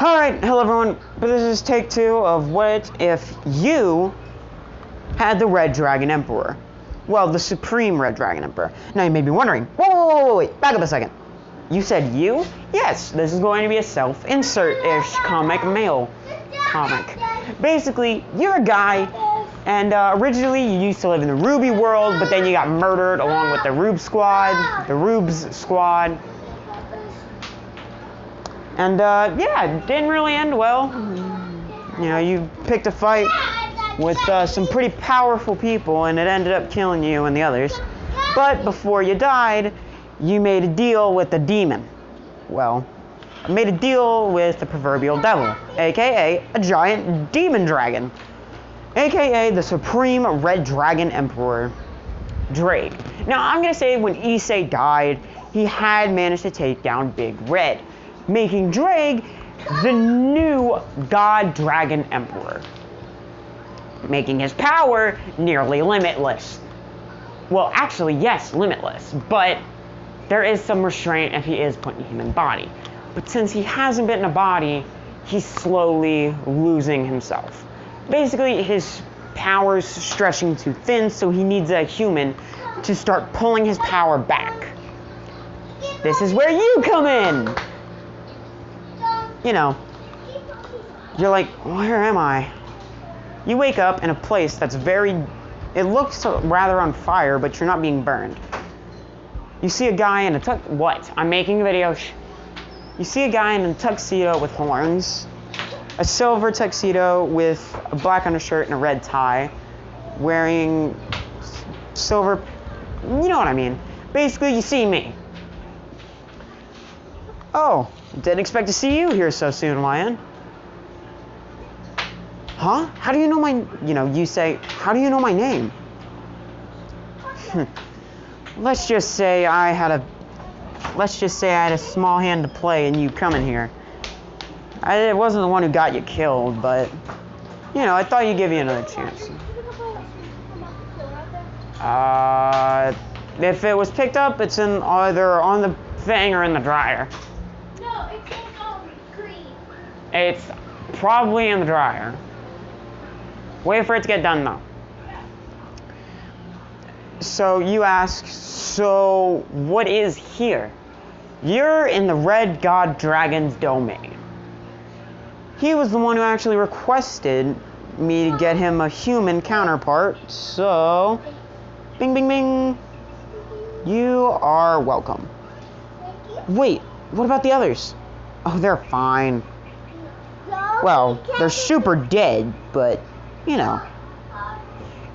Alright, hello everyone, this is take 2 of what if you had the Red Dragon Emperor. Well, the Supreme Red Dragon Emperor. Now you may be wondering, wait, back up a second. You said you? Yes, this is going to be a self-insert-ish comic, male comic. Basically, you're a guy, and originally you used to live in the Ruby world, but then you got murdered along with the Rubes Squad. And, yeah, it didn't really end well. You know, you picked a fight with some pretty powerful people, and it ended up killing you and the others. But before you died, you made a deal with the demon. Well, I made a deal with the proverbial devil, a.k.a. a giant demon dragon, a.k.a. the Supreme Red Dragon Emperor, Drake. Now, I'm going to say when Issei died, he had managed to take down Big Red, making Drake the new God Dragon Emperor, making his power nearly limitless. Well, actually, yes, limitless, but there is some restraint if he is put in a human body. But since he hasn't been in a body, he's slowly losing himself. Basically, his power's stretching too thin, so he needs a human to start pulling his power back. This is where you come in! You know, you're like, where am I? You wake up in a place that's it looks rather on fire, but you're not being burned. You see a guy in a what? I'm making a video. You see a guy in a tuxedo with horns, a silver tuxedo with a black undershirt and a red tie, wearing silver, you know what I mean. Basically, you see me. Oh, didn't expect to see you here so soon, Lion. Huh? How do you know you say, how do you know my name? Let's just say I had a small hand to play in you coming here. I wasn't the one who got you killed, but, you know, I thought you'd give you another chance. If it was picked up, it's in either on the thing or in the dryer. No, it's in green. It's probably in the dryer. Wait for it to get done, though. So you ask, so what is here? You're in the Red God Dragon's domain. He was the one who actually requested me to get him a human counterpart, so bing, bing, bing. You are welcome. Wait, what about the others? Oh, they're fine. Well, they're super dead, but, you know,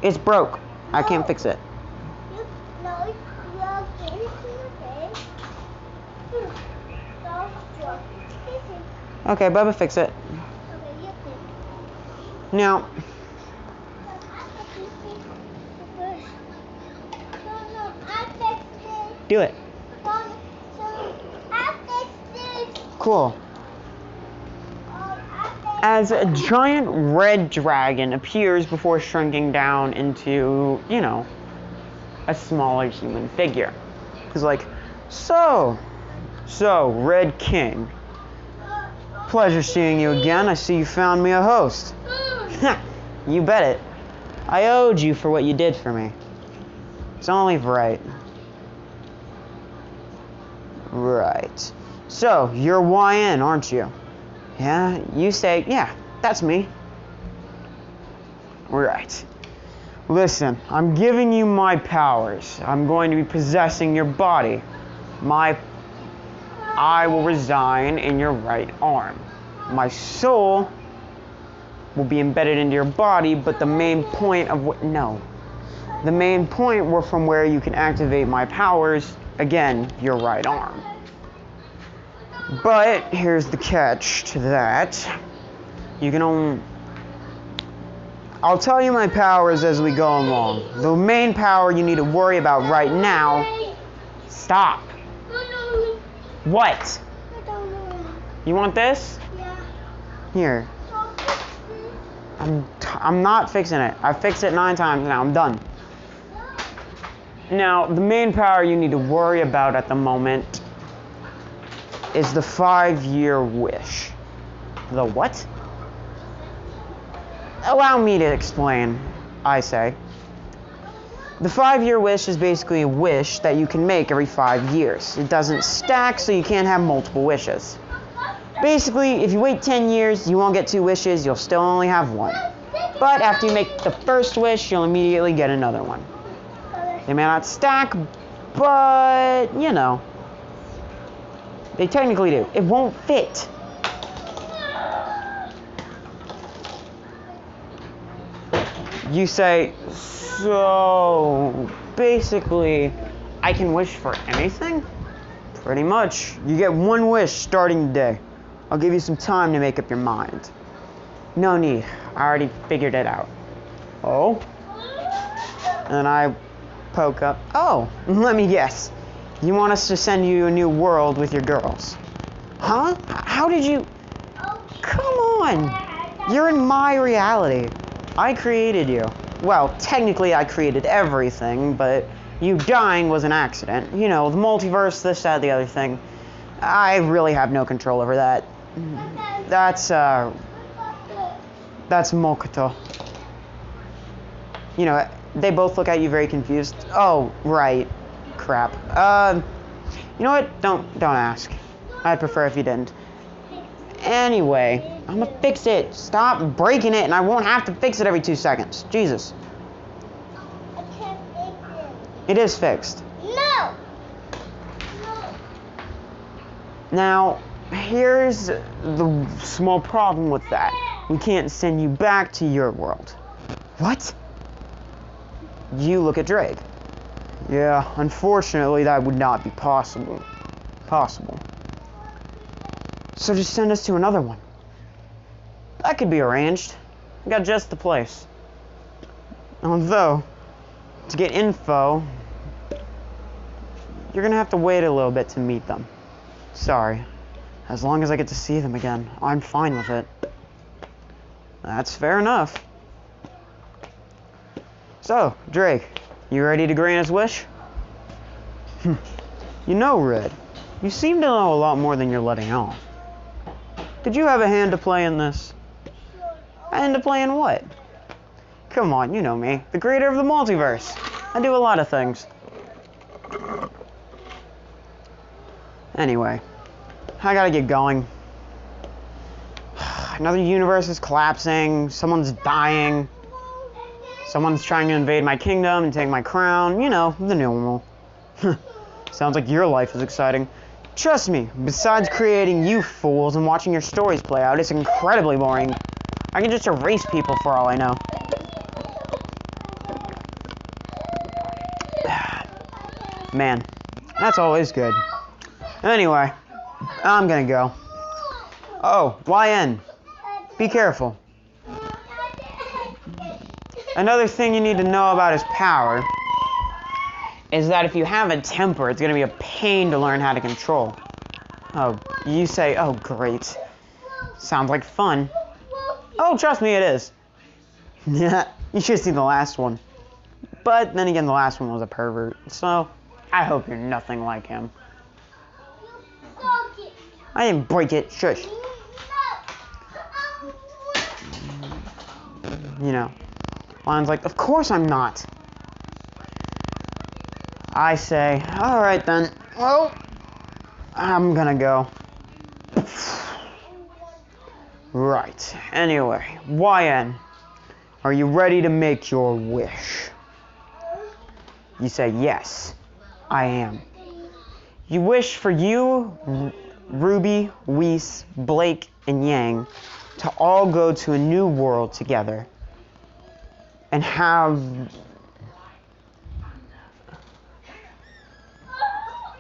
it's broke. I can't fix it. Okay, Bubba, fix it. Now, do it. Cool. As a giant red dragon appears before shrinking down into, you know, a smaller human figure. He's like, so, Red King. Pleasure seeing you again. I see you found me a host. You bet it. I owed you for what you did for me. It's only right. Right. So, you're YN, aren't you? Yeah, you say, yeah, that's me. Right. Listen, I'm giving you my powers. I'm going to be possessing your body. I will reside in your right arm. My soul will be embedded into your body, but the main point the main point from where you can activate my powers, again, your right arm. But here's the catch to that. I'll tell you my powers as we go along. The main power you need to worry about right now. Stop. What? You want this? Yeah. Here. I'm not fixing it. I've fixed it 9 times now. I'm done. Now, the main power you need to worry about at the moment is the 5-year wish. The what? Allow me to explain, I say. The 5-year wish is basically a wish that you can make every 5 years. It doesn't stack, so you can't have multiple wishes. Basically, if you wait 10 years, you won't get 2 wishes, you'll still only have 1. But after you make the first wish, you'll immediately get another one. They may not stack, but, you know, they technically do. It won't fit. You say, so basically, I can wish for anything? Pretty much. You get 1 wish starting today. I'll give you some time to make up your mind. No need. I already figured it out. Oh? And I poke up. Oh, let me guess. You want us to send you a new world with your girls. Huh? How did you... Come on. You're in my reality. I created you. Well, technically I created everything, but you dying was an accident. You know, the multiverse, this, that, the other thing. I really have no control over that. That's Mokoto. You know, they both look at you very confused. Oh, right. Crap. You know what? Don't ask. I'd prefer if you didn't. Anyway, I'm gonna fix it. Stop breaking it, and I won't have to fix it every 2 seconds. Jesus. I can't fix it. It is fixed. No. Now, here's the small problem with that. We can't send you back to your world. What? You look at Drake. Yeah, unfortunately, that would not be possible. So just send us to another one. That could be arranged. I got just the place. Although, to get info, you're gonna have to wait a little bit to meet them. Sorry. As long as I get to see them again, I'm fine with it. That's fair enough. So, Drake, you ready to grant his wish? You know, Red, you seem to know a lot more than you're letting on. Did you have a hand to play in this? A hand to play in what? Come on, you know me, the creator of the multiverse. I do a lot of things. Anyway, I gotta get going. Another universe is collapsing, someone's dying, someone's trying to invade my kingdom and take my crown, you know, the normal. Sounds like your life is exciting. Trust me, besides creating you fools and watching your stories play out, it's incredibly boring. I can just erase people for all I know. Man, that's always good. Anyway, I'm gonna go. Oh, YN. Be careful. Another thing you need to know about his power is that if you have a temper, it's gonna be a pain to learn how to control. Oh, you say, oh great. Sounds like fun. Oh, trust me, it is. Yeah, you should see the last one. But then again, the last one was a pervert, so I hope you're nothing like him. I didn't break it, shush. You know, Lion's like, of course I'm not. I say, alright then, well, I'm gonna go. Right, anyway, YN, are you ready to make your wish? You say, yes, I am. You wish for you, Ruby, Whis, Blake, and Yang to all go to a new world together and have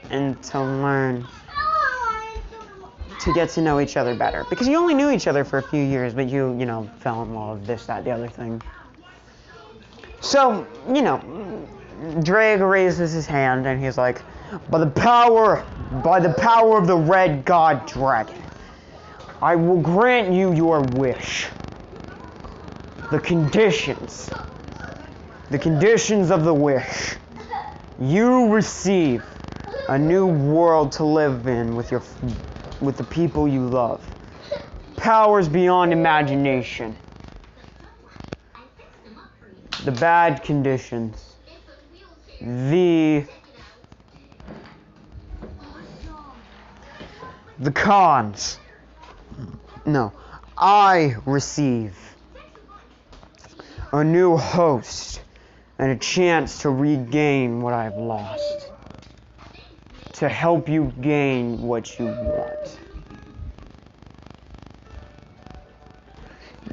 and to learn to get to know each other better, because you only knew each other for a few years, but you know, fell in love, this, that, the other thing. So, you know, Drake raises his hand and he's like, by the power of the Red God Dragon, I will grant you your wish. The conditions of the wish. You receive a new world to live in with the people you love. powers beyond imagination. The bad conditions. The cons. No. I receive a new host and a chance to regain what I've lost. To help you gain what you want.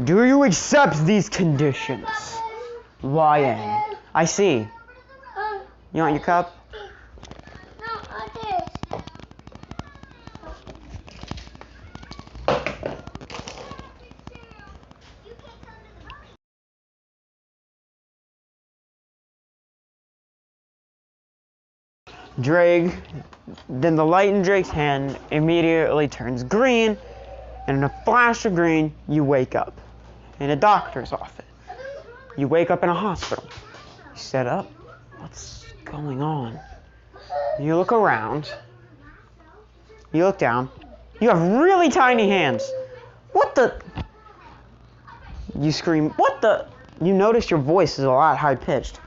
Do you accept these conditions? YN. I see. You want your cup? Drake, then the light in Drake's hand immediately turns green, and in a flash of green, you wake up in a doctor's office. You wake up in a hospital. You sit up. What's going on? You look around. You look down. You have really tiny hands. What the? You scream, what the? You notice your voice is a lot high-pitched.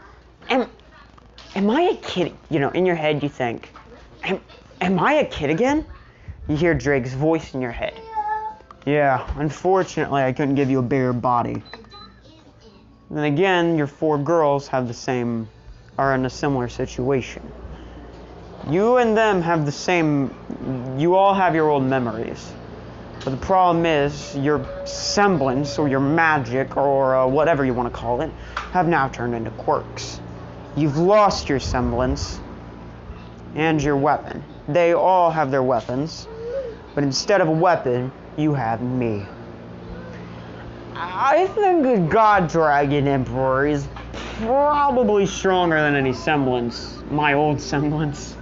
Am I a kid? You know, in your head you think, am I a kid again? You hear Drake's voice in your head. Yeah, unfortunately I couldn't give you a bigger body. Then again, your 4 girls are in a similar situation. You and them have you all have your old memories. But the problem is, your semblance, or your magic, or whatever you want to call it, have now turned into quirks. You've lost your semblance and your weapon. They all have their weapons, but instead of a weapon, you have me. I think a God Dragon Emperor is probably stronger than any semblance, my old semblance.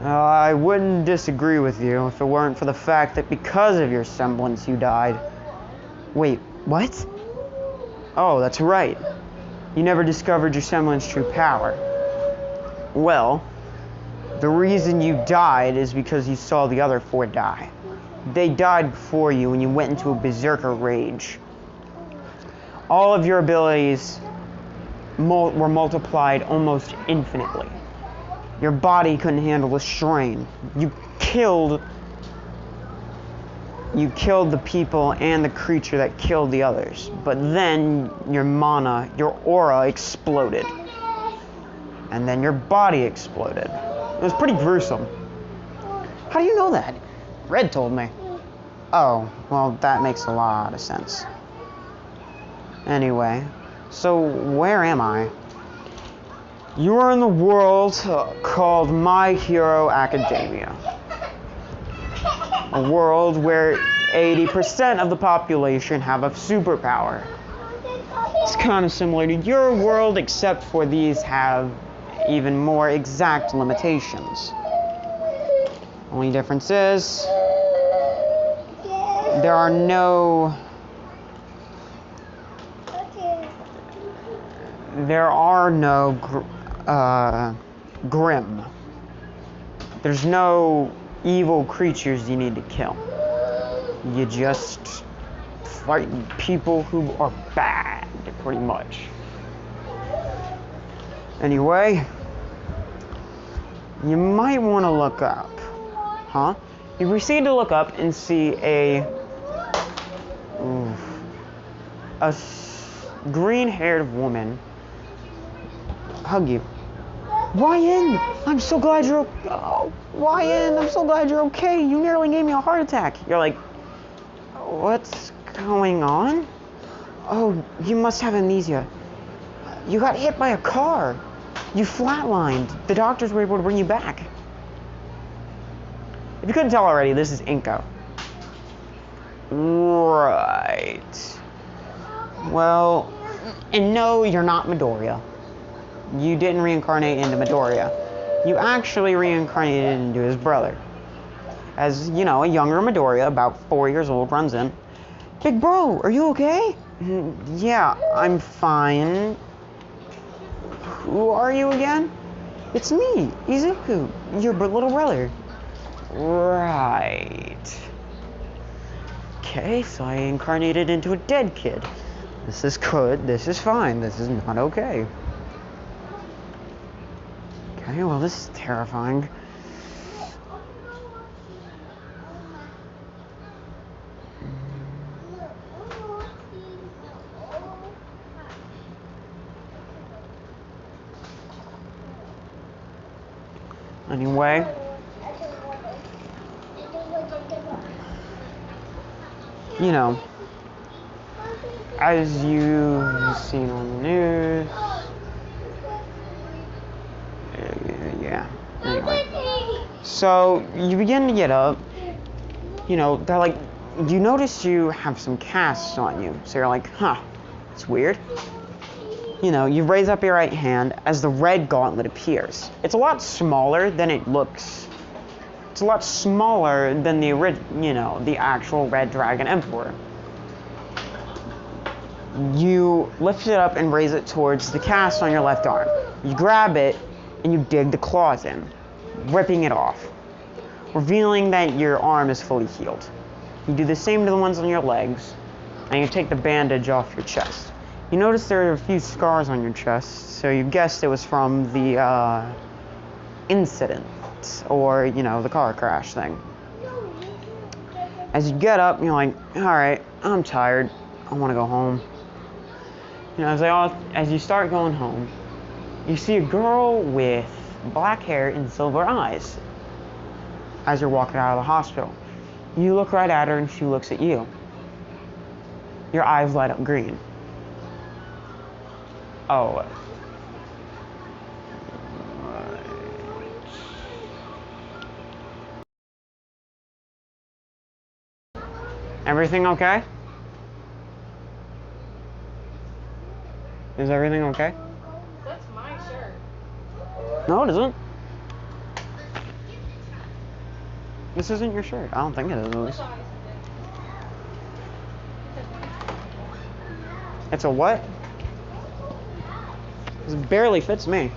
I wouldn't disagree with you if it weren't for the fact that because of your semblance you died. Wait, what? Oh, that's right. You never discovered your semblance true power. Well, the reason you died is because you saw the other 4 die. They died before you and you went into a berserker rage. All of your abilities were multiplied almost infinitely. Your body couldn't handle the strain. You killed the people and the creature that killed the others. But then your mana, your aura exploded. And then your body exploded. It was pretty gruesome. How do you know that? Red told me. Oh, well, that makes a lot of sense. Anyway, so where am I? You are in the world called My Hero Academia. A world where 80% of the population have a superpower. It's kind of similar to your world, except for these have even more exact limitations. Only difference is there are no Grim. There's no evil creatures you need to kill. You just fight people who are bad, pretty much. Anyway, you might want to look up. Huh? You proceed to look up and see a green-haired woman hug you. YN, I'm so glad you're YN, I'm so glad you're okay. You nearly gave me a heart attack. You're like, what's going on? Oh, you must have amnesia. You got hit by a car. You flatlined. The doctors were able to bring you back. If you couldn't tell already, this is Inko. Right. Well, and no, you're not Midoriya. You didn't reincarnate into Midoriya. You actually reincarnated into his brother. As, you know, a younger Midoriya, about 4 years old, runs in. Big bro, are you okay? Yeah, I'm fine. Who are you again? It's me, Izuku, your little brother. Right. Okay, so I incarnated into a dead kid. This is good. This is fine. This is not okay. Okay, well, this is terrifying. Anyway, you know, as you've seen on the news, yeah, anyway. So, you begin to get up, you know, they're like, you notice you have some casts on you. So you're like, huh, it's weird. You know, you raise up your right hand as the red gauntlet appears. It's a lot smaller than it looks. It's a lot smaller than the actual Red Dragon Emperor. You lift it up and raise it towards the cast on your left arm. You grab it and you dig the claws in, ripping it off, revealing that your arm is fully healed. You do the same to the ones on your legs, and you take the bandage off your chest. You notice there are a few scars on your chest, so you guessed it was from the incident, or, the car crash thing. As you get up, you're like, alright, I'm tired, I want to go home. As you start going home, you see a girl with black hair and silver eyes as you're walking out of the hospital. You look right at her and she looks at you. Your eyes light up green. Oh. Everything okay? Is everything okay? That's my shirt. No, it isn't. This isn't your shirt. I don't think it is. It's a what? This barely fits me.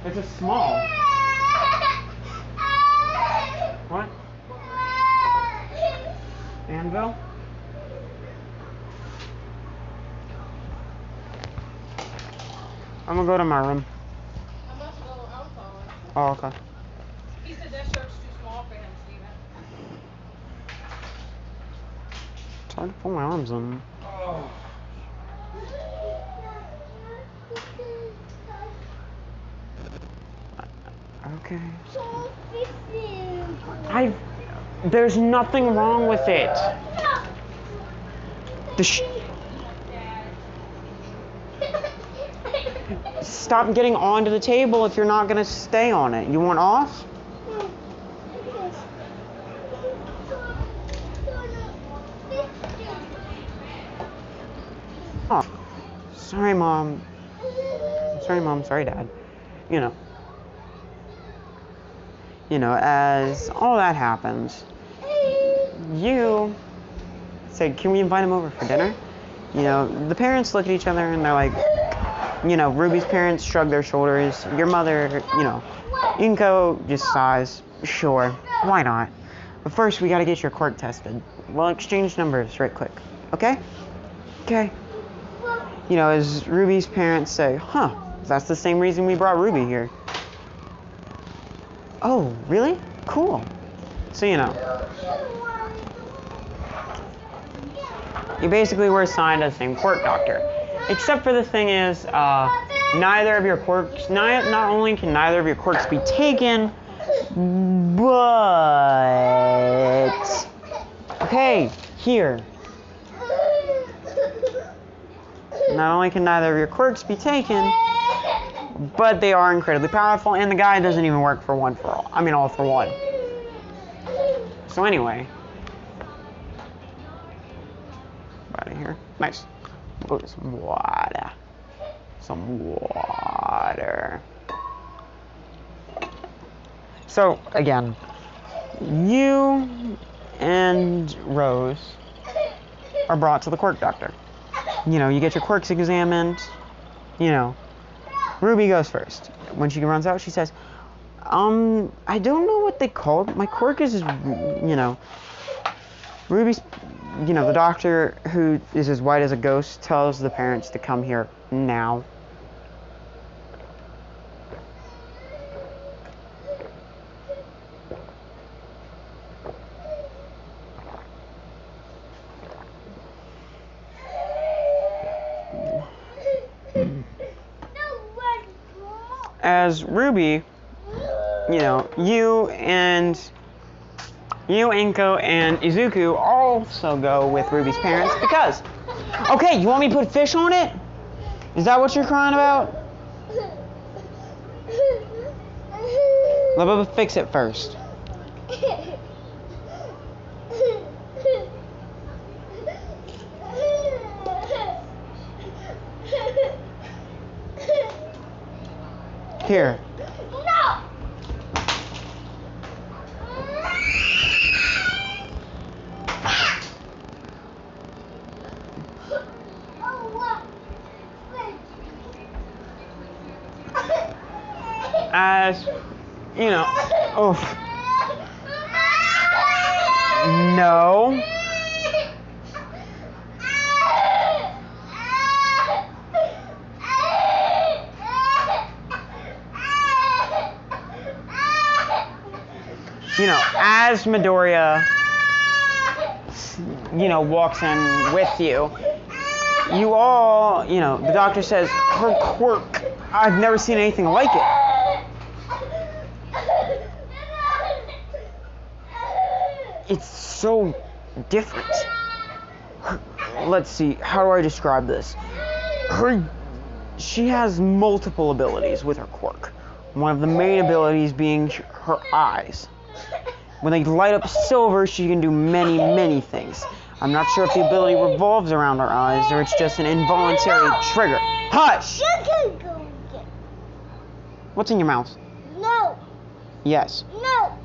It's a small. What? Anvil? I'm gonna go to my room. I'm about to go outside. Oh, okay. He said that shirt's too small for him, Steven. It's hard to pull my arms in. Oh. Okay. There's nothing wrong with it. Stop getting onto the table if you're not gonna stay on it. You want off? Oh. Sorry, Mom. Sorry, Mom. Sorry, Dad. As all that happens, you say, can we invite him over for dinner? The parents look at each other and they're like, Ruby's parents shrug their shoulders. Your mother, Inko just sighs. Sure, why not? But first, we gotta get your quirk tested. We'll exchange numbers right quick, okay? Okay. As Ruby's parents say, huh, that's the same reason we brought Ruby here. Oh, really? Cool. So, you basically were assigned as the same quirk doctor. Except for the thing is, neither of your quirks, not only can neither of your quirks be taken, but... Okay, here. Not only can neither of your quirks be taken, but they are incredibly powerful, and the guy doesn't even work for all for one. So anyway. Out of here. Nice. We'll go get some water. So, again, you and Rose are brought to the quirk doctor. You get your quirks examined. Ruby goes first. When she runs out, she says, I don't know what they called. My quirk is, Ruby's, the doctor who is as white as a ghost tells the parents to come here now. As Ruby, you, Inko, and Izuku also go with Ruby's parents because... Okay, you want me to put fish on it? Is that what you're crying about? Let me fix it first. Here. No! As, oof. No. As Midoriya, walks in with you, you all, the doctor says, her quirk, I've never seen anything like it. It's so different. Let's see, how do I describe this? She has multiple abilities with her quirk. One of the main abilities being her eyes. When they light up silver, she can do many, many things. I'm not sure if the ability revolves around her eyes or it's just an involuntary trigger. Hush! You can go get. What's in your mouth? No. Yes. No.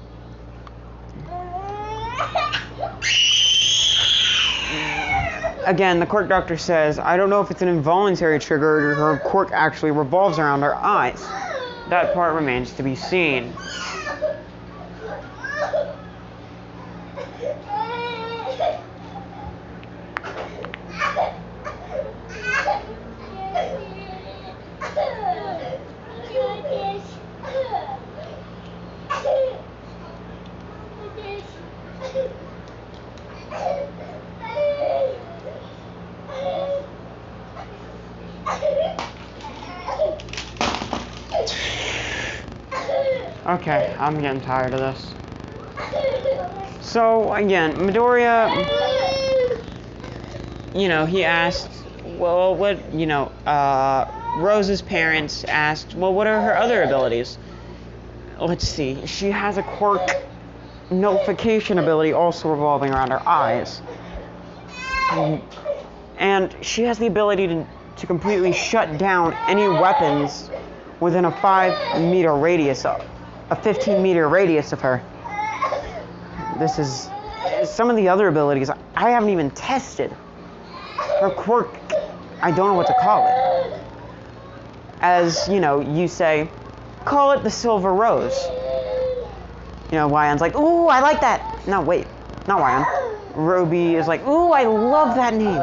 Again, the quirk doctor says, I don't know if it's an involuntary trigger or her quirk actually revolves around her eyes. That part remains to be seen. Okay, I'm getting tired of this. So, again, Midoriya, he asked, well, what, Rose's parents asked, well, what are her other abilities? Let's see, she has a quirk nullification ability also revolving around her eyes. And she has the ability to completely shut down any weapons within a 5-meter radius of, a 15-meter radius of her. This is some of the other abilities I haven't even tested. Her quirk, I don't know what to call it. As, you say, call it the Silver Rose. Wyan's like, ooh, I like that. No, wait, not Wyan. Ruby is like, ooh, I love that name.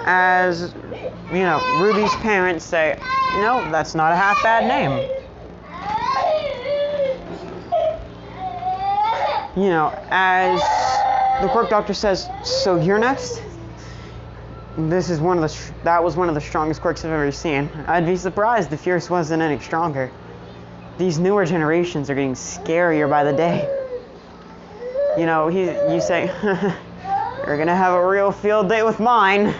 As, Ruby's parents say, no, that's not a half bad name. As the quirk doctor says, so you're next? This is that was one of the strongest quirks I've ever seen. I'd be surprised if yours wasn't any stronger. These newer generations are getting scarier by the day. You say, you're gonna have a real field day with mine.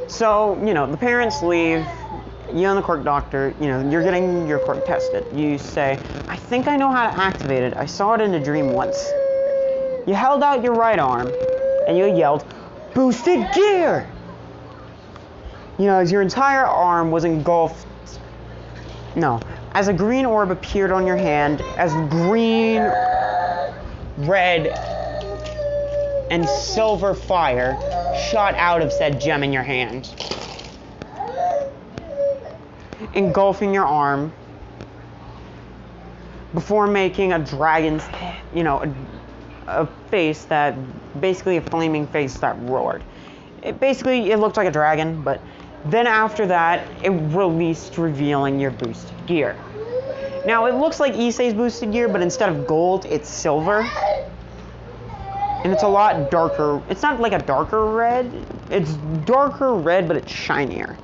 So, the parents leave, you and the quirk doctor, you're getting your quirk tested. You say, I think I know how to activate it. I saw it in a dream once. You held out your right arm, and you yelled, boosted gear! As your entire arm was engulfed. No. As a green orb appeared on your hand, as green, red, and silver fire shot out of said gem in your hand, engulfing your arm before making a dragon's, a face that, basically a flaming face that roared. It looked like a dragon, but then after that, it released, revealing your boosted gear. Now, it looks like Issei's boosted gear, but instead of gold, it's silver. And it's a lot darker. It's not like a darker red. It's darker red, but it's shinier.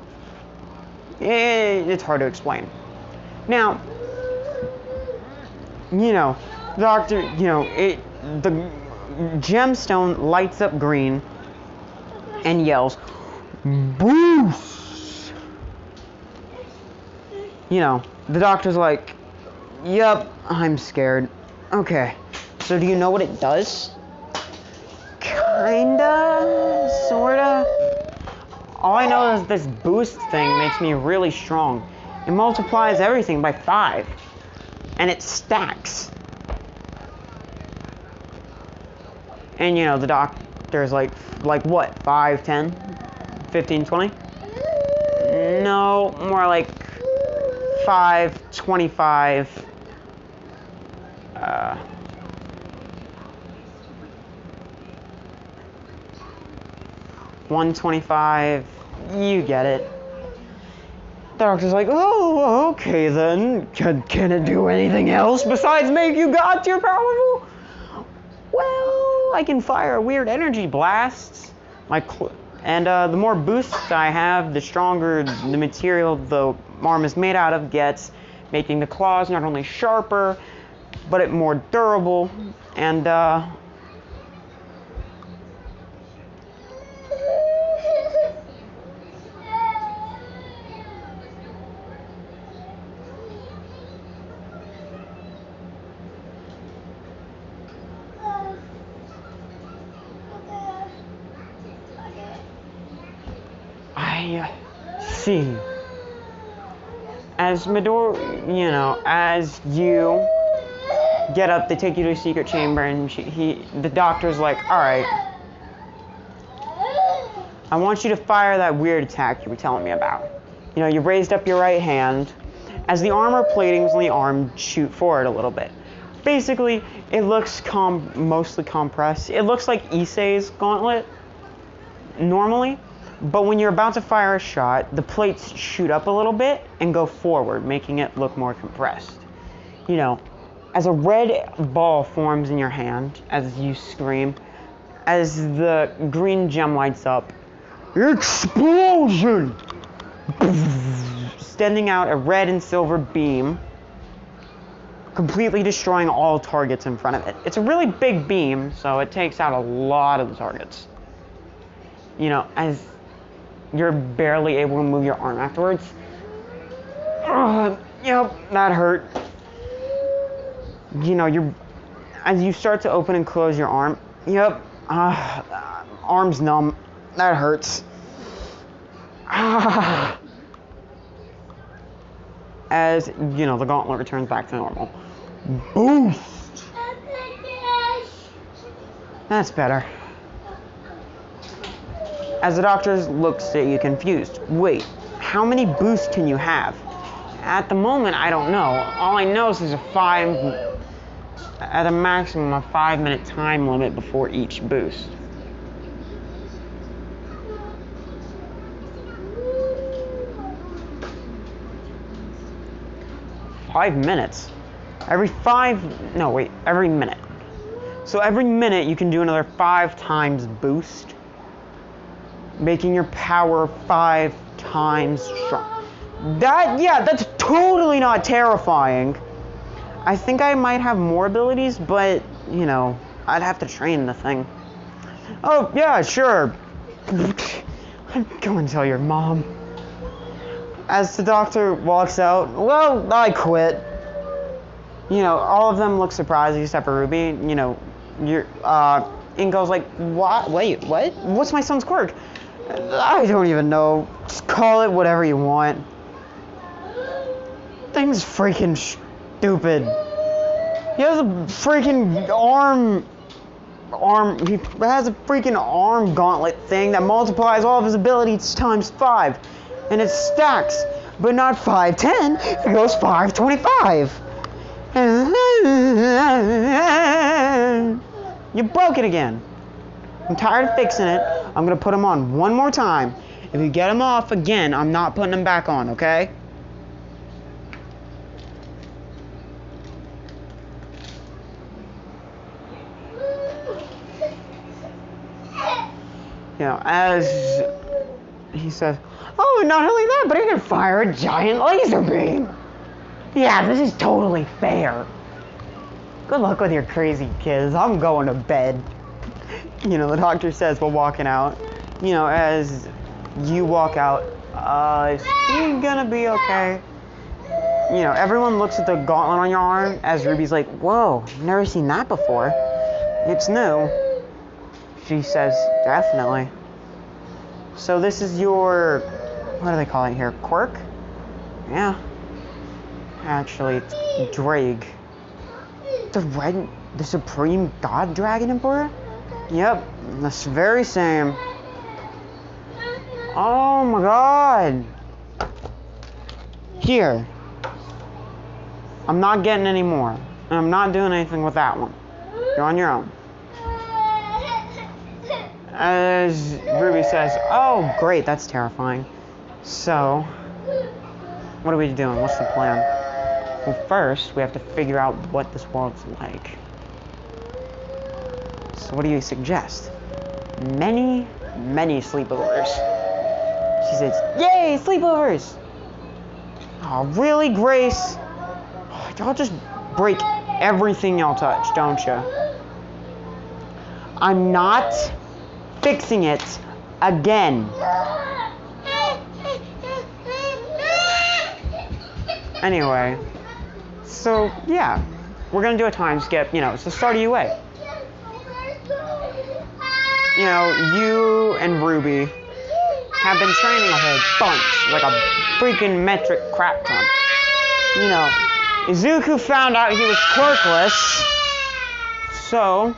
It's hard to explain. Now, Doctor, the gemstone lights up green and yells, "Boost!" The doctor's like, "Yup, I'm scared." Okay, so do you know what it does? Kinda, sorta. All I know is this boost thing makes me really strong. It multiplies everything by 5. And it stacks. And the doctor's like what? 5, 10, 15, 20? No, more like 5, 25. 125, you get it. The doctor's like, "Oh, okay then. Can it do anything else besides make you god tier powerful?" Well, I can fire weird energy blasts. And the more boosts I have, the stronger the material the arm is made out of gets, making the claws not only sharper, but it more durable. And I see. As Midori, as you get up, they take you to a secret chamber, and the doctor's like, "All right, I want you to fire that weird attack you were telling me about. You raised up your right hand. As the armor platings on the arm shoot forward a little bit. Basically, it looks mostly compressed. It looks like Issei's gauntlet normally, but when you're about to fire a shot, the plates shoot up a little bit and go forward, making it look more compressed. As a red ball forms in your hand as you scream, as the green gem lights up, explosion! Sending out a red and silver beam, completely destroying all targets in front of it. It's a really big beam, so it takes out a lot of the targets. As you're barely able to move your arm afterwards. Yep, that hurt. As you start to open and close your arm, yep, arm's numb. That hurts. As, the gauntlet returns back to normal. Boost! That's better. As the doctor looks at you confused. Wait, how many boosts can you have? At the moment, I don't know. All I know is there's at a maximum of 5-minute time limit before each boost. Five minutes? Every minute. So every minute you can do another 5 times boost, making your power 5 times strong. That's totally not terrifying. I think I might have more abilities, but, I'd have to train the thing. Oh, yeah, sure. Go and tell your mom. As the doctor walks out, well, I quit. All of them look surprised except for Ruby. Ingo's like, what? Wait, what? What's my son's quirk? I don't even know. Just call it whatever you want. Thing's freaking stupid. He has a freaking arm arm. He has a freaking arm gauntlet thing that multiplies all of his abilities times 5, and it stacks, but not 510. It goes 525. You broke it again. I'm tired of fixing it. I'm gonna put them on one more time. If you get them off again, I'm not putting them back on, okay? You know, as he says, oh, and not only that, but he can fire a giant laser beam. Yeah, this is totally fair. Good luck with your crazy kids. I'm going to bed. You know, the doctor says while walking out. You know, as you walk out, is he gonna be okay? You know, everyone looks at the gauntlet on your arm as Ruby's like, whoa, never seen that before. It's new. She says, definitely. So this is your, what do they call it here? Quirk? Yeah. Actually, it's Drake. The Supreme God Dragon Emperor? Yep, that's very same. Oh my god. Here. I'm not getting any more. And I'm not doing anything with that one. You're on your own. As Ruby says, oh great, that's terrifying. So, what are we doing? What's the plan? Well, first, we have to figure out what this world's like. So what do you suggest? Many sleepovers. She says, yay, sleepovers! Oh, really, Grace? Oh, y'all just break everything y'all touch, don't you? I'm not fixing it again. Anyway, so yeah, we're gonna do a time skip. You know, it's the start of UA. You know, you and Ruby have been training a whole bunch, like a freaking metric crap ton. You know, Izuku found out he was quirkless, so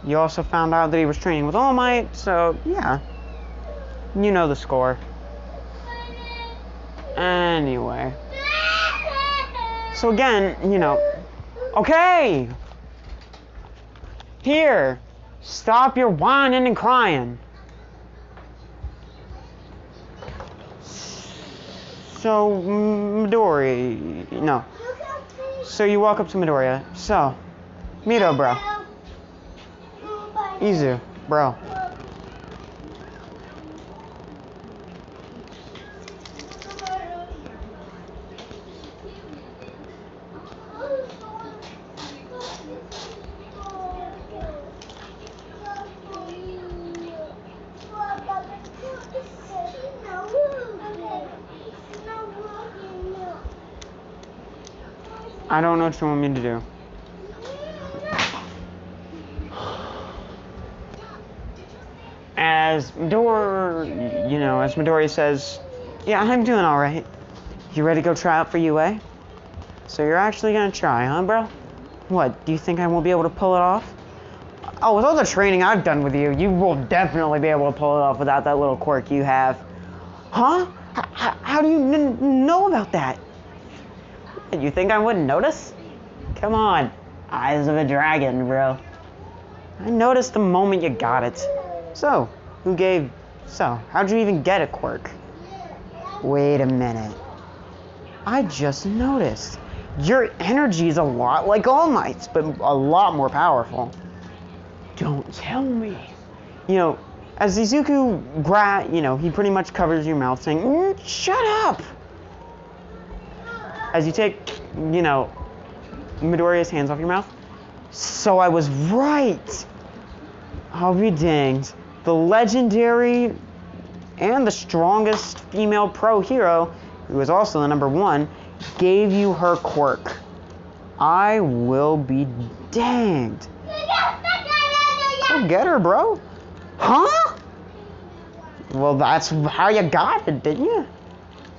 you also found out that he was training with All Might, so yeah, you know the score. Anyway, so again, you know, okay, here, stop your whining and crying. So, Midori, no. So you walk up to Midoriya. So, Mito, bro. Izu, bro. I don't know what you want me to do. As Midori says, yeah, I'm doing alright. You ready to go try out for UA? So you're actually gonna try, huh, bro? What, do you think I won't be able to pull it off? Oh, with all the training I've done with you, you will definitely be able to pull it off without that little quirk you have. Huh? How do you know about that? You think I wouldn't notice? Come on, eyes of a dragon, bro. I noticed the moment you got it. So, how'd you even get a quirk? Wait a minute. I just noticed. Your energy is a lot like All Might's, but a lot more powerful. Don't tell me. You know, as Izuku he pretty much covers your mouth saying, shut up! As you take, Midoriya's hands off your mouth. So I was right. I'll be danged. The legendary and the strongest female pro hero, who is also the #1, gave you her quirk. I will be danged. Go get her, bro. Huh? Well, that's how you got it, didn't you?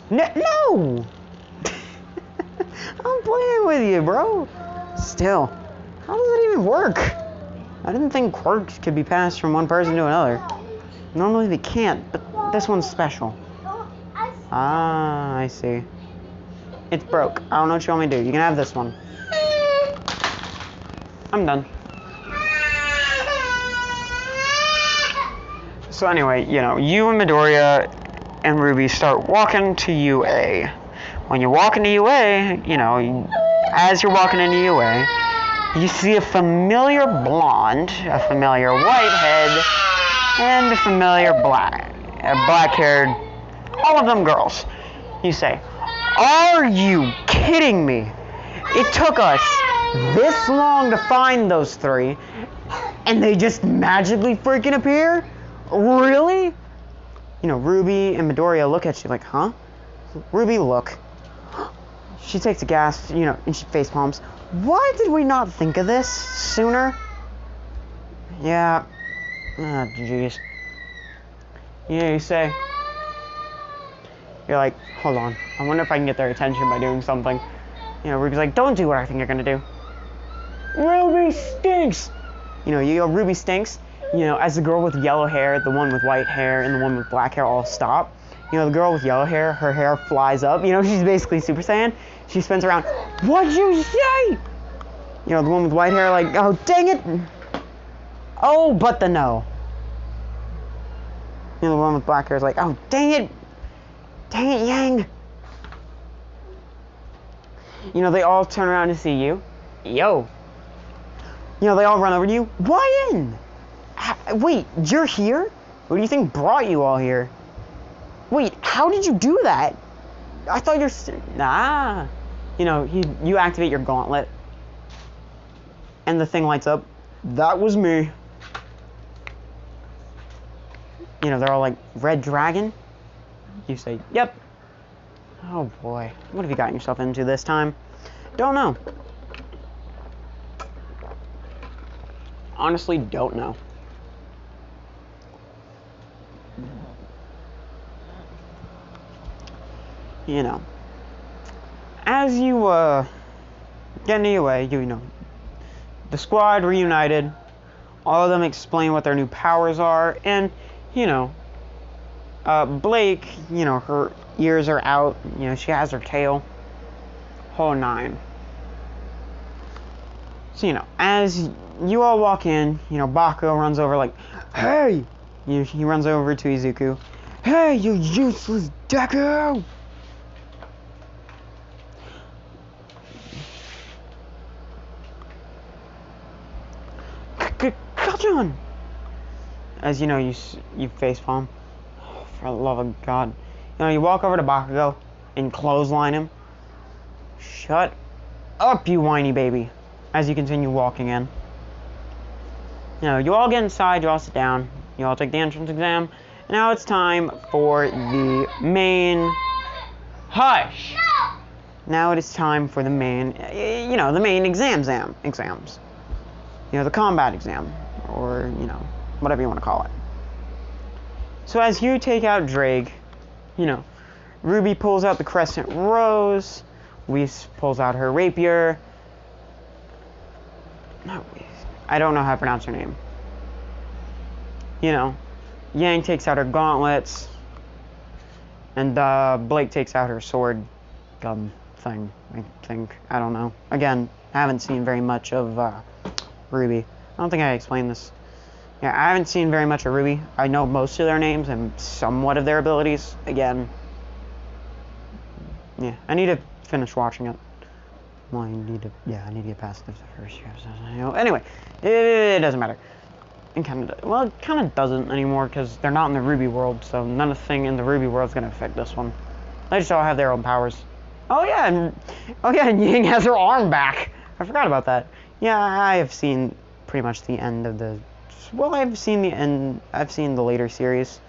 No! I'm playing with you, bro. Still, how does it even work? I didn't think quirks could be passed from one person to another. Normally they can't, but this one's special. Ah, I see. It's broke. I don't know what you want me to do. You can have this one. I'm done. So anyway, you know, you and Midoriya and Ruby start walking to UA. When you walk into UA, you know, as you're walking into UA, you see a familiar blonde, a familiar whitehead, and a familiar black-haired, all of them girls. You say, "Are you kidding me? It took us this long to find those three, and they just magically freaking appear? Really?" You know, Ruby and Midoriya look at you like, huh? Ruby, look. She takes a gasp, you know, and she face palms. Why did we not think of this sooner? Yeah. Ah, jeez. Yeah, you say. You're like, hold on. I wonder if I can get their attention by doing something. You know, Ruby's like, don't do what I think you're gonna do. Ruby stinks! You know, you go, Ruby stinks. You know, as the girl with yellow hair, the one with white hair, and the one with black hair all stop. You know, the girl with yellow hair, her hair flies up. You know, she's basically Super Saiyan. She spins around. What'd you say? You know, the one with white hair, like, oh, dang it. Oh, but the no. You know, the one with black hair is like, oh, dang it. Dang it, Yang. You know, they all turn around to see you. Yo. You know, they all run over to you. Why in? Wait, you're here? What do you think brought you all here? Wait, how did you do that? I thought you're... Nah. You know, you activate your gauntlet. And the thing lights up. That was me. You know, they're all like, Red Dragon? You say, yep. Oh boy. What have you gotten yourself into this time? Don't know. Honestly, don't know. You know, as you get into UA, you know, the squad reunited, all of them explain what their new powers are, and, you know, Blake, you know, her ears are out, you know, she has her tail, whole nine. So, you know, as you all walk in, you know, Bakugo runs over like, hey! He runs over to Izuku. Hey, you useless Deku! Kajon! As you know, you facepalm. Oh, for the love of God. You know, you walk over to Bakugo and clothesline him. Shut up, you whiny baby. As you continue walking in. You know, you all get inside, you all sit down, you all take the entrance exam. And now it's time for the main... Hush! Now it is time for the main, you know, the main exams. You know, the combat exam, or, you know, whatever you want to call it. So as you take out Drake, you know, Ruby pulls out the Crescent Rose, Whis pulls out her rapier. Not Whis. I don't know how to pronounce her name. You know, Yang takes out her gauntlets, and Blake takes out her sword gun thing, I think. I don't know. Again, I haven't seen very much of Ruby. I don't think I explained this. Yeah, I haven't seen very much of Ruby. I know most of their names and somewhat of their abilities. Again, yeah, I need to finish watching it. Well, I need to get past the first few episodes. You know, anyway, it doesn't matter. It kind of doesn't anymore because they're not in the Ruby world, so nothing in the Ruby world is gonna affect this one. They just all have their own powers. Oh yeah, and Yang has her arm back. I forgot about that. Yeah, I have seen pretty much the end of the... Well, I've seen the later series.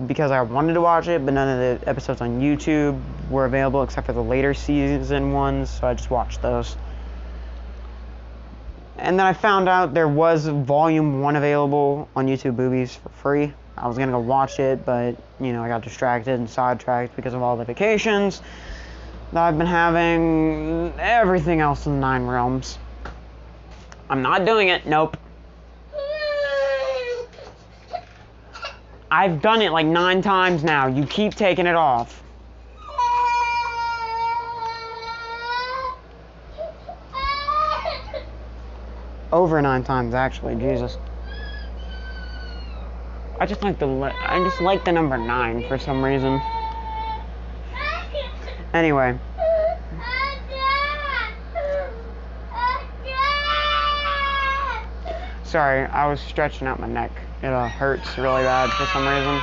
Because I wanted to watch it, but none of the episodes on YouTube were available except for the later season ones, so I just watched those. And then I found out there was Volume 1 available on YouTube Boobies for free. I was gonna go watch it, but, you know, I got distracted and sidetracked because of all the vacations that I've been having, everything else in the 9 Realms. I'm not doing it, nope. I've done it like 9 times now. You keep taking it off. Over 9 times, actually. Jesus. I just like the number 9 for some reason. Anyway. Sorry, I was stretching out my neck. It hurts really bad for some reason.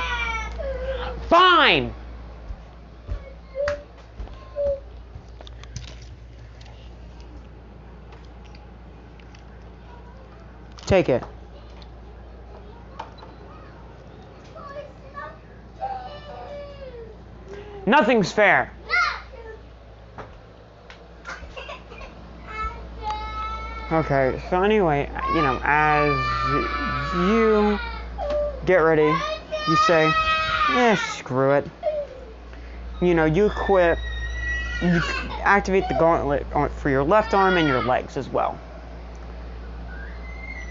Fine! Take it. Nothing's fair. Okay, so anyway, you know, as you get ready, you say, screw it. You know, you equip, you activate the gauntlet for your left arm and your legs as well.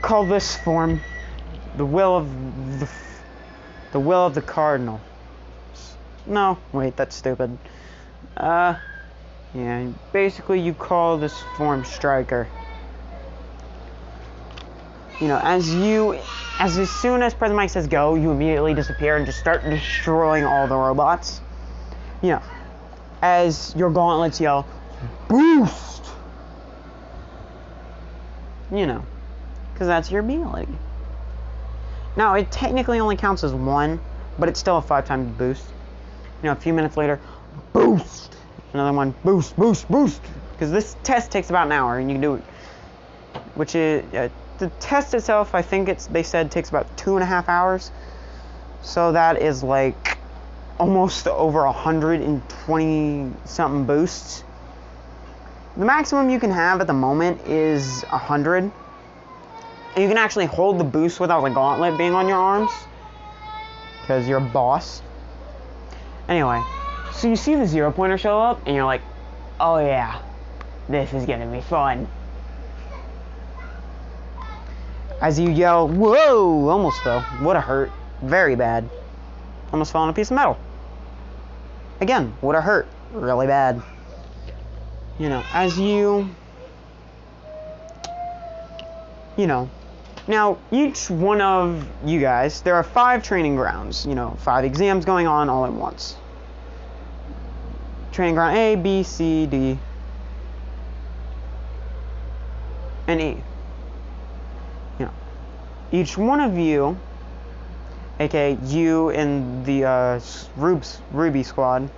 Call this form the will of the cardinal. No, wait, that's stupid. Yeah, basically you call this form Striker. You know, as soon as President Mike says go, you immediately disappear and just start destroying all the robots. You know, as your gauntlets yell, boost! You know, because that's your ability. Now, it technically only counts as 1, but it's still a 5-time boost. You know, a few minutes later, boost! Another one, boost, boost, boost! Because this test takes about an hour, and you can do it. Which is, the test itself, I think they said takes about 2.5 hours. So that is like almost over 120-something boosts. The maximum you can have at the moment is 100. And you can actually hold the boost without the gauntlet being on your arms. Because you're a boss. Anyway, so you see the 0-pointer show up, and you're like, oh yeah, this is gonna be fun. As you yell, whoa, almost fell. Would have hurt. Very bad. Almost fell on a piece of metal. Again, would have hurt. Really bad. You know, as you know, now each one of you guys, there are 5 training grounds. You know, 5 exams going on all at once. Training ground A, B, C, D, and E. You know, each one of you, aka you in the Ruby squad,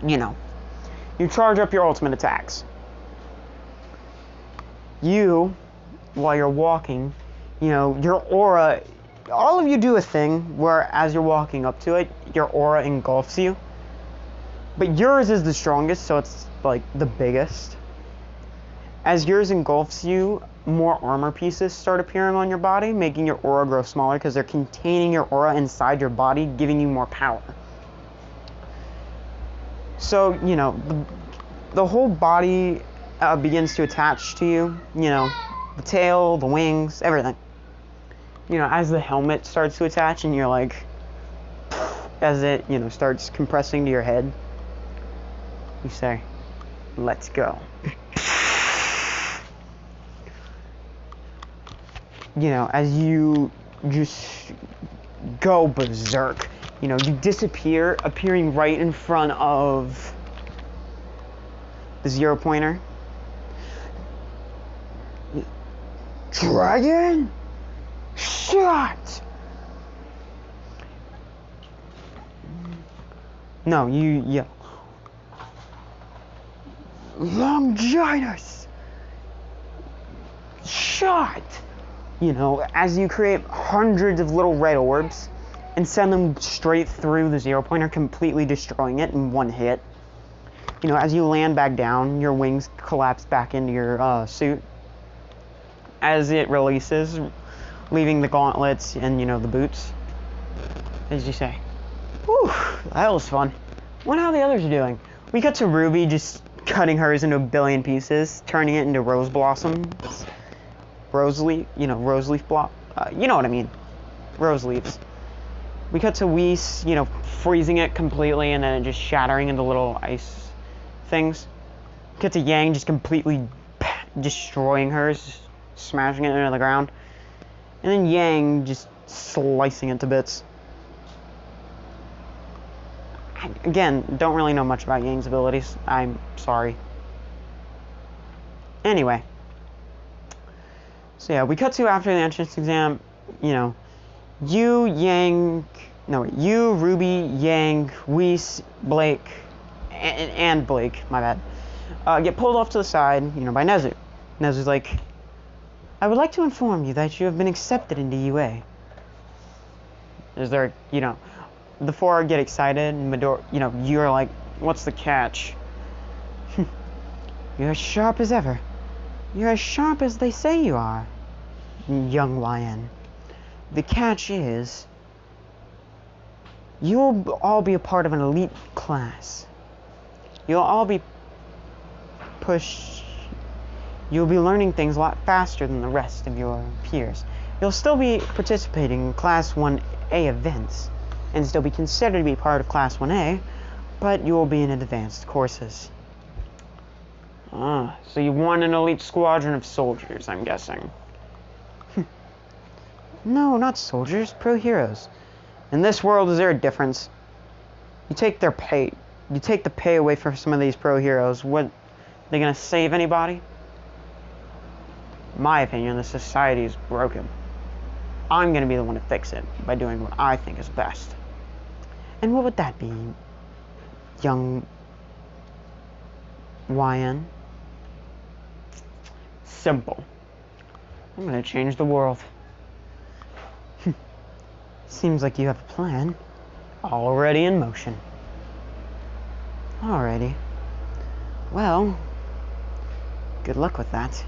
you know, you charge up your ultimate attacks. You, while you're walking, you know, your aura, all of you do a thing where as you're walking up to it, your aura engulfs you. But yours is the strongest, so it's like the biggest. As yours engulfs you, more armor pieces start appearing on your body, making your aura grow smaller because they're containing your aura inside your body, giving you more power. So, you know, the whole body begins to attach to you, you know, the tail, the wings, everything. You know, as the helmet starts to attach and you're like, as it, you know, starts compressing to your head, you say, let's go. You know, as you just go berserk, you know, you disappear, appearing right in front of the 0-pointer. Dragon? Shot! No, you yell. Longinus! Shot! You know, as you create hundreds of little red orbs and send them straight through the 0-pointer, completely destroying it in one hit. You know, as you land back down, your wings collapse back into your suit. As it releases, leaving the gauntlets and, you know, the boots. As you say, whew, that was fun. Wonder how the others are doing. We got to Ruby just cutting hers into a billion pieces, turning it into rose blossoms. Rose leaf, you know, rose leaf block. You know what I mean. Rose leaves. We cut to Whis, you know, freezing it completely and then it just shattering into little ice things. Cut to Yang just completely destroying hers, smashing it into the ground. And then Yang just slicing it to bits. Again, don't really know much about Yang's abilities. I'm sorry. Anyway. So yeah, we cut to after the entrance exam, you know, you, Ruby, Yang, Whis, Blake, and Blake, my bad, get pulled off to the side, you know, by Nezu. Nezu's like, I would like to inform you that you have been accepted into UA. Is there, you know, the four get excited, and Midori, you know, you're like, what's the catch? You're as sharp as ever. You're as sharp as they say you are, young YN. The catch is, you'll all be a part of an elite class. You'll all be pushed. You'll be learning things a lot faster than the rest of your peers. You'll still be participating in Class 1A events, and still be considered to be part of Class 1A, but you will be in advanced courses. Ah, so you won an elite squadron of soldiers, I'm guessing. No, not soldiers, pro heroes. In this world, is there a difference? You take their pay. You take the pay away from some of these pro heroes. What? They gonna save anybody? In my opinion, the society is broken. I'm gonna be the one to fix it by doing what I think is best. And what would that be, young YN? Simple. I'm gonna change the world. Seems like you have a plan already in motion. Alrighty. Well, good luck with that.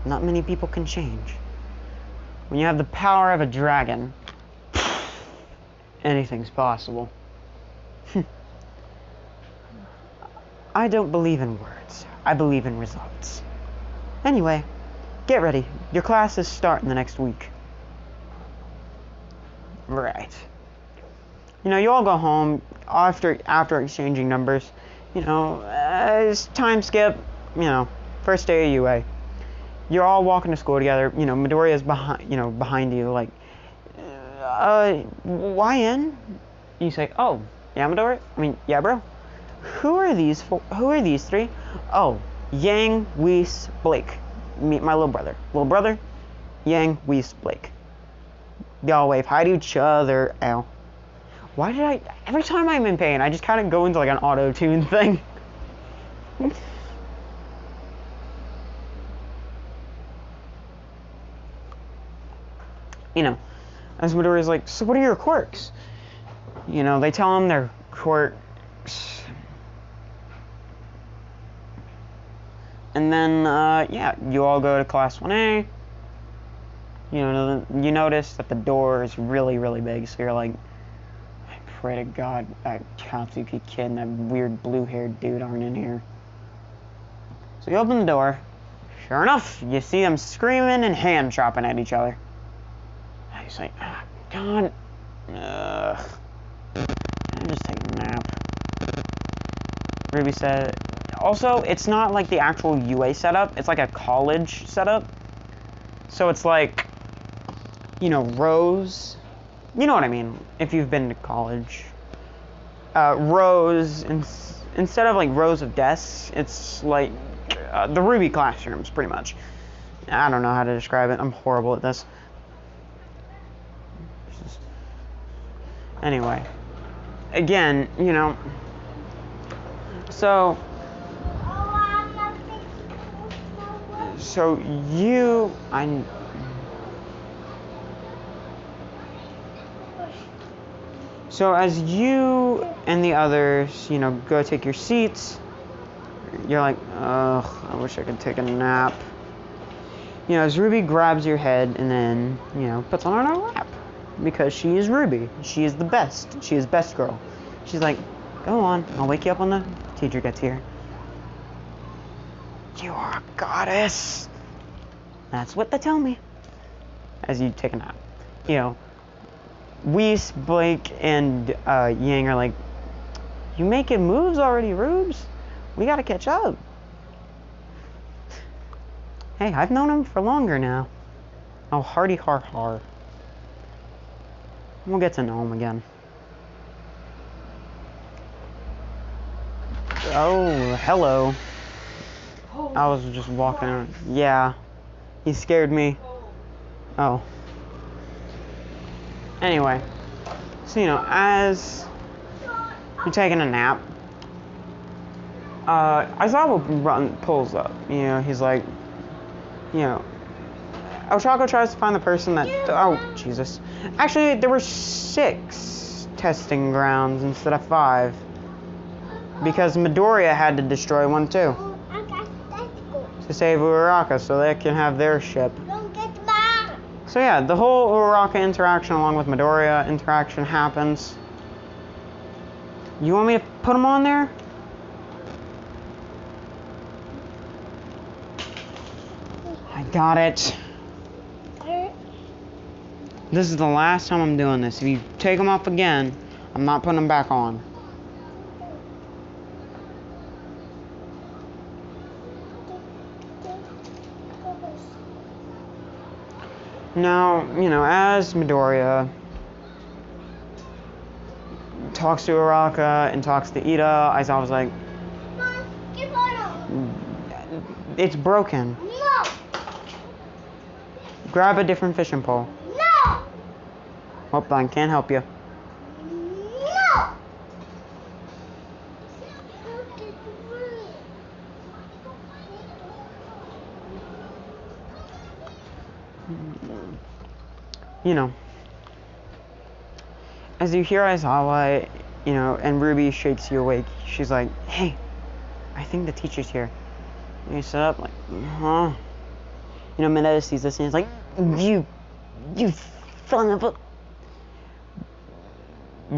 Not many people can change. When you have the power of a dragon, anything's possible. I don't believe in words. I believe in results. Anyway, get ready. Your classes start in the next week. Right. You know, you all go home after exchanging numbers. You know, it's time skip. You know, first day of UA. You're all walking to school together. You know, Midoriya's behind you, like, YN? You say, oh, yeah, Midoriya? I mean, yeah, bro. Who are these three? Oh, Yang, Whis, Blake. Meet my little brother. Little brother, Yang, Whis, Blake. They all wave hi to each other. Ow. Why did every time I'm in pain, I just kind of go into like an auto-tune thing. You know, as Midoriya's like, so what are your quirks? You know, they tell him their quirks. And then, yeah, you all go to Class 1A. You know, you notice that the door is really, really big, so you're like, I pray to God that Katsuki kid and that weird blue-haired dude aren't in here. So you open the door. Sure enough, you see them screaming and hand-chopping at each other. He's like, ah, God. I'll just take a nap. Ruby said, also, it's not like the actual UA setup. It's like a college setup. So it's like, you know, rows. You know what I mean, if you've been to college. Rows, instead of like rows of desks, it's like the Ruby classrooms, pretty much. I don't know how to describe it. I'm horrible at this. Anyway, again, you know, so as you and the others, you know, go take your seats, you're like, ugh, I wish I could take a nap. You know, as Ruby grabs your head and then, you know, puts on her lap. Because she is Ruby. She is the best. She is best girl. She's like, go on. I'll wake you up when the teacher gets here. You are a goddess. That's what they tell me. As you take a nap. You know, Whis, Blake, and Yang are like, you making moves already, Rubes? We gotta catch up. Hey, I've known him for longer now. Oh, hardy har har. We'll get to know him again. Oh, hello. I was just walking around. Yeah. He scared me. Oh. Anyway. So, you know, as you're taking a nap, Aizawa pulls up. You know, he's like, you know, Ochako tries to find the person that... Oh, Jesus. Actually, there were 6 testing grounds instead of 5. Because Midoriya had to destroy one too. I got testicles. To save Uraraka so they can have their ship. Don't get mad. So yeah, the whole Uraraka interaction along with Midoriya interaction happens. You want me to put them on there? I got it. This is the last time I'm doing this. If you take them off again, I'm not putting them back on. Now, you know, as Midoriya talks to Uraraka and talks to Ida, Aizawa's like, Mom, give on. it's broken. No. Grab a different fishing pole. No. Oh, I can't help you. No. You know, as you hear Aizawa, you know, and Ruby shakes you awake, she's like, hey, I think the teacher's here. And you sit up, like, huh? You know, Mineta sees this and he's like, you son of a...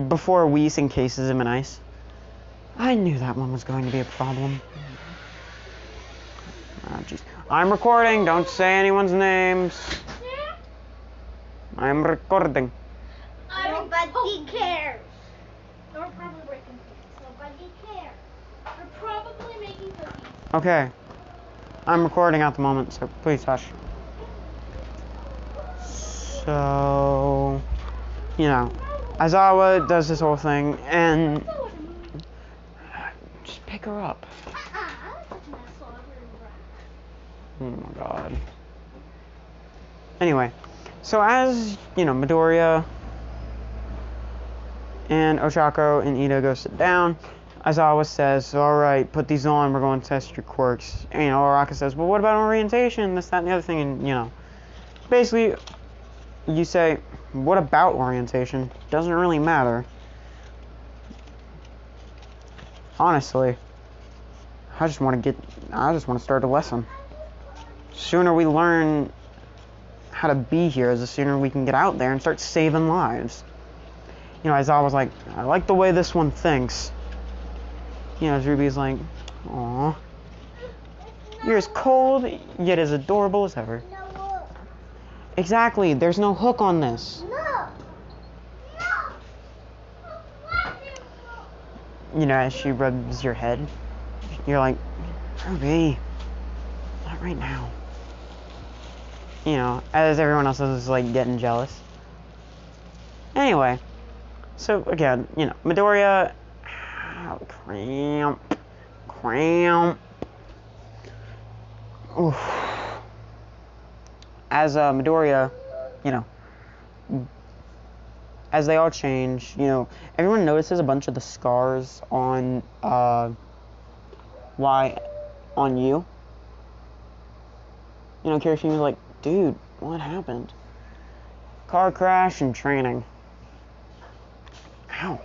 Before Whis encases him in ice. I knew that one was going to be a problem. Oh, jeez. I'm recording, don't say anyone's names. I'm recording. Nobody cares. We're probably breaking cookies. Nobody cares. We're probably making cookies. Okay. I'm recording at the moment, so please hush. So, you know, Aizawa does this whole thing, and just pick her up. Oh my god. Anyway, so as, you know, Midoriya and Ochako and Ida go sit down, Aizawa says, alright, put these on, we're going to test your quirks. And, you know, Uraraka says, well, what about orientation, this, that, and the other thing, and, you know, basically, you say, what about orientation? Doesn't really matter. Honestly, I just want to start a lesson. Sooner we learn how to be here, the sooner we can get out there and start saving lives. You know, Aizawa was like, I like the way this one thinks. You know, as Ruby's like, aw. You're as cold, yet as adorable as ever. No. Exactly, there's no hook on this. No. You know, as she rubs your head, you're like, Ruby, not right now. You know, as everyone else is like getting jealous. Anyway, so again, you know, Midoriya, cramp. Oof. As Midoriya, you know, as they all change, you know, everyone notices a bunch of the scars on on you. You know, Kirishima was like, dude, what happened? Car crash and training. Ow.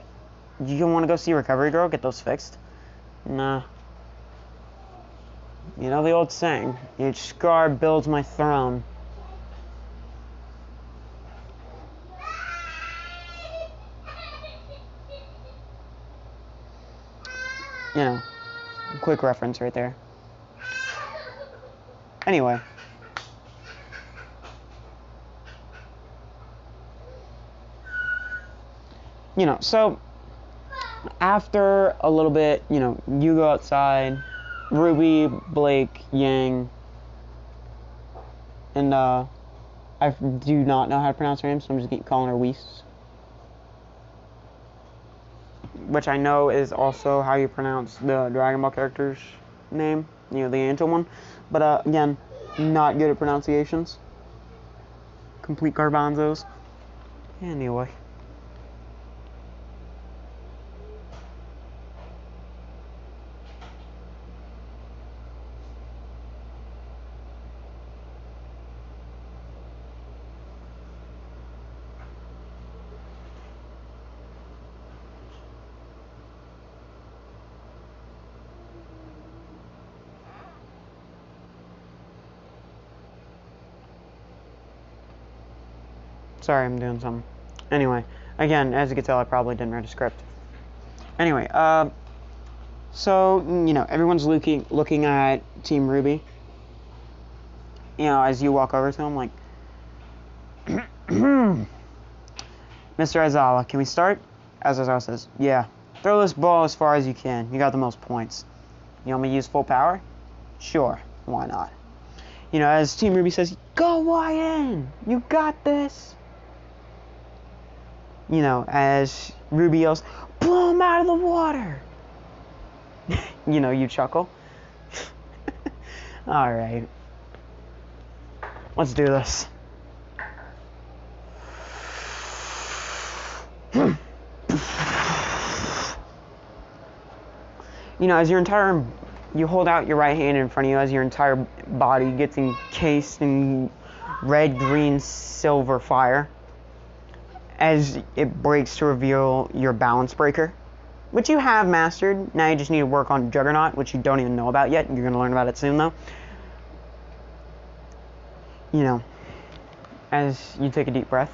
You don't want to go see Recovery Girl, get those fixed? Nah. You know the old saying, each scar builds my throne. You know, quick reference right there. Anyway. So after a little bit, you go outside, Ruby, Blake, Yang, and I do not know how to pronounce her name, so I'm just keep calling her Weiss, which I know is also how you pronounce the Dragon Ball character's name, the angel one, but again, not good at pronunciations. Complete garbanzos. Anyway. Sorry, I'm doing something. Anyway, again, as you can tell, I probably didn't write a script. Anyway, so, everyone's looking at Team Ruby. As you walk over to him, like, Mr. Aizawa, can we start? Aizawa says, yeah. Throw this ball as far as you can. You got the most points. You want me to use full power? Sure, why not? As Team Ruby says, go YN! You got this! As Ruby yells, blow him out of the water! You chuckle. Alright. Let's do this. As you hold out your right hand in front of you as your entire body gets encased in red, green, silver fire. As it breaks to reveal your balance breaker, which you have mastered. Now you just need to work on Juggernaut, which you don't even know about yet. You're going to learn about it soon, though. As you take a deep breath.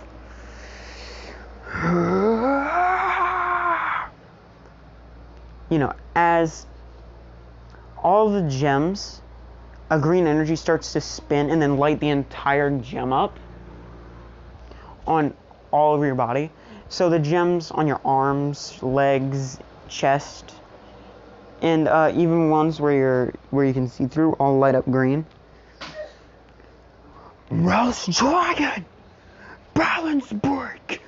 As all the gems, a green energy starts to spin and then light the entire gem up on all over your body. So the gems on your arms, legs, chest, and even ones where you can see through all light up green. Rouse Dragon! Balance break!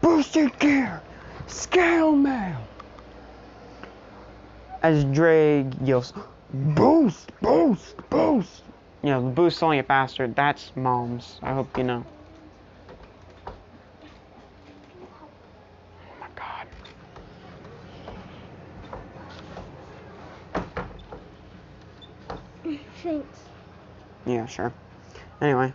Boosted gear! Scale mail! As Drake yells, boost, boost, boost! The boost's only faster. That's moms. I hope you know. Oh my god. Thanks. Yeah, sure. Anyway.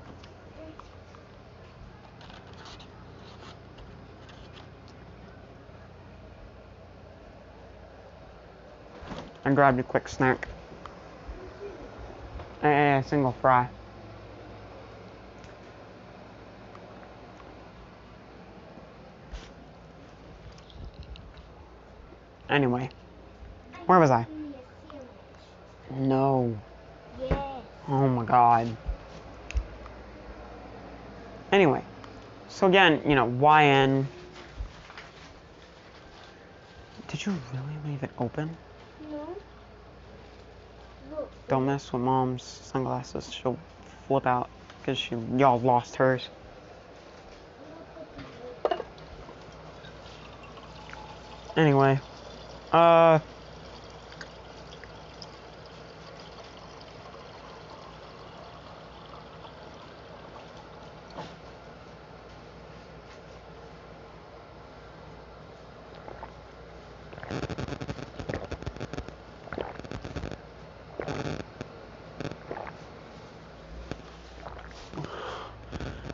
I grabbed a quick snack. A single fry. Anyway. Where was I? No. Yeah. Oh my god. Anyway. So again, YN. Did you really leave it open? No. Look. Don't mess with mom's sunglasses. She'll flip out because y'all lost hers. Anyway,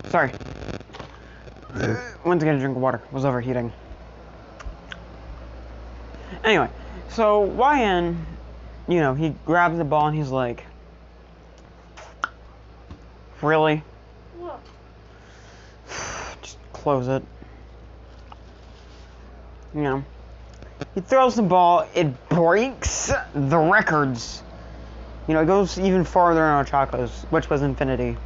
sorry. Went to get a drink of water. Was overheating. Anyway, so YN, he grabs the ball and he's like, really? What? Just close it. He throws the ball, it breaks the records. It goes even farther in Ochakos, which was infinity.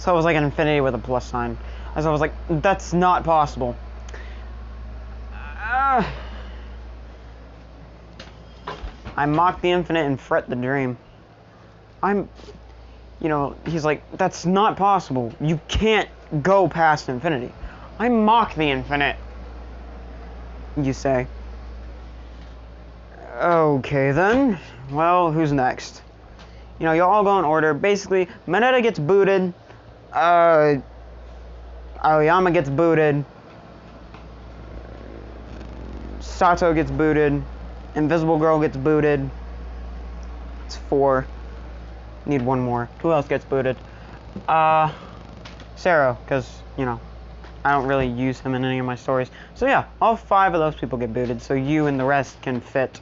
So it was like an infinity with a plus sign. As I was like, that's not possible. I mock the infinite and fret the dream. He's like, that's not possible. You can't go past infinity. I mock the infinite, you say. Okay then. Well, who's next? You all go in order. Basically, Mineta gets booted. Aoyama gets booted. Sato gets booted. Invisible Girl gets booted. It's 4. Need one more. Who else gets booted? Sero, because, I don't really use him in any of my stories. So yeah, all 5 of those people get booted, so you and the rest can fit.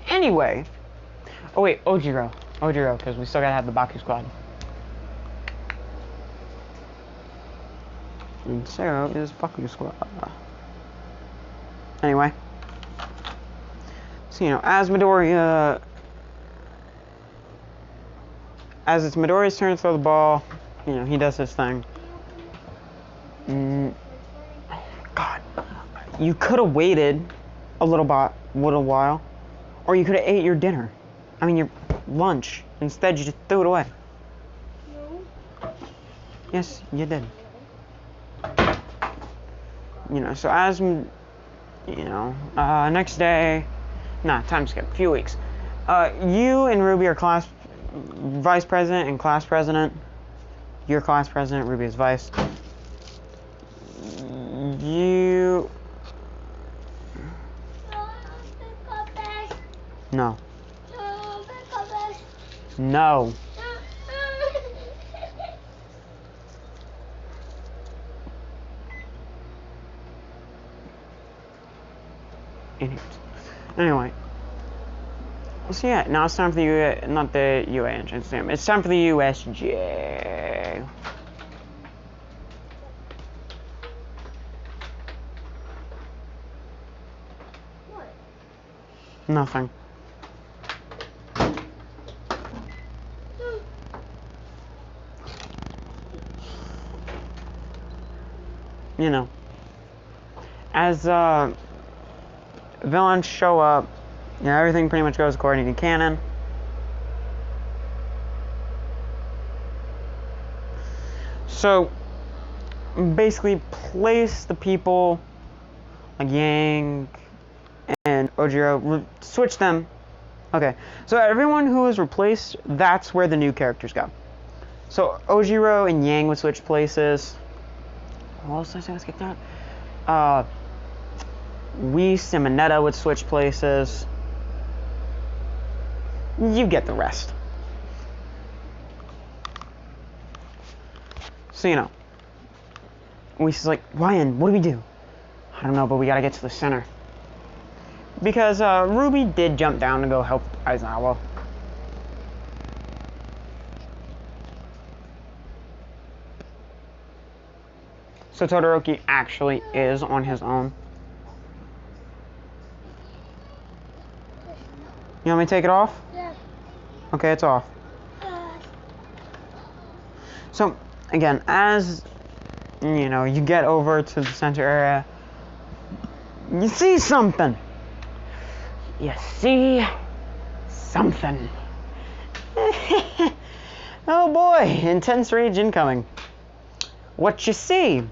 Anyway. Oh wait, Ojiro, because we still gotta have the Baku squad. And Sero is Baku squad. Anyway. So, as Midoriya... As it's Midoriya's turn to throw the ball, he does his thing. God. You could have waited a little while. Or you could have ate your dinner. I mean, your lunch. Instead, you just threw it away. No. Yes, you did. So as, next day... Nah, time skip. A few weeks. You and Ruby are class vice president and class president. You're class president, Ruby is vice. You... No. No. Anyway. So yeah, now it's time for the not the UA entrance exam. It's time for the USJ. What? Nothing. As villains show up, everything pretty much goes according to canon. So, basically place the people like Yang and Ojiro, switch them. Okay, so everyone who is replaced, that's where the new characters go. So Ojiro and Yang would switch places. What else did I say? Let's get that. Whis and Mineta would switch places. You get the rest. So, Whis is like, Ryan, what do we do? I don't know, but we gotta get to the center. Because Ruby did jump down to go help Aizawa. So Todoroki actually is on his own. You want me to take it off? Yeah. Okay, it's off. So, again, as, you get over to the center area, you see something. You see something. Oh boy, intense rage incoming. What you see?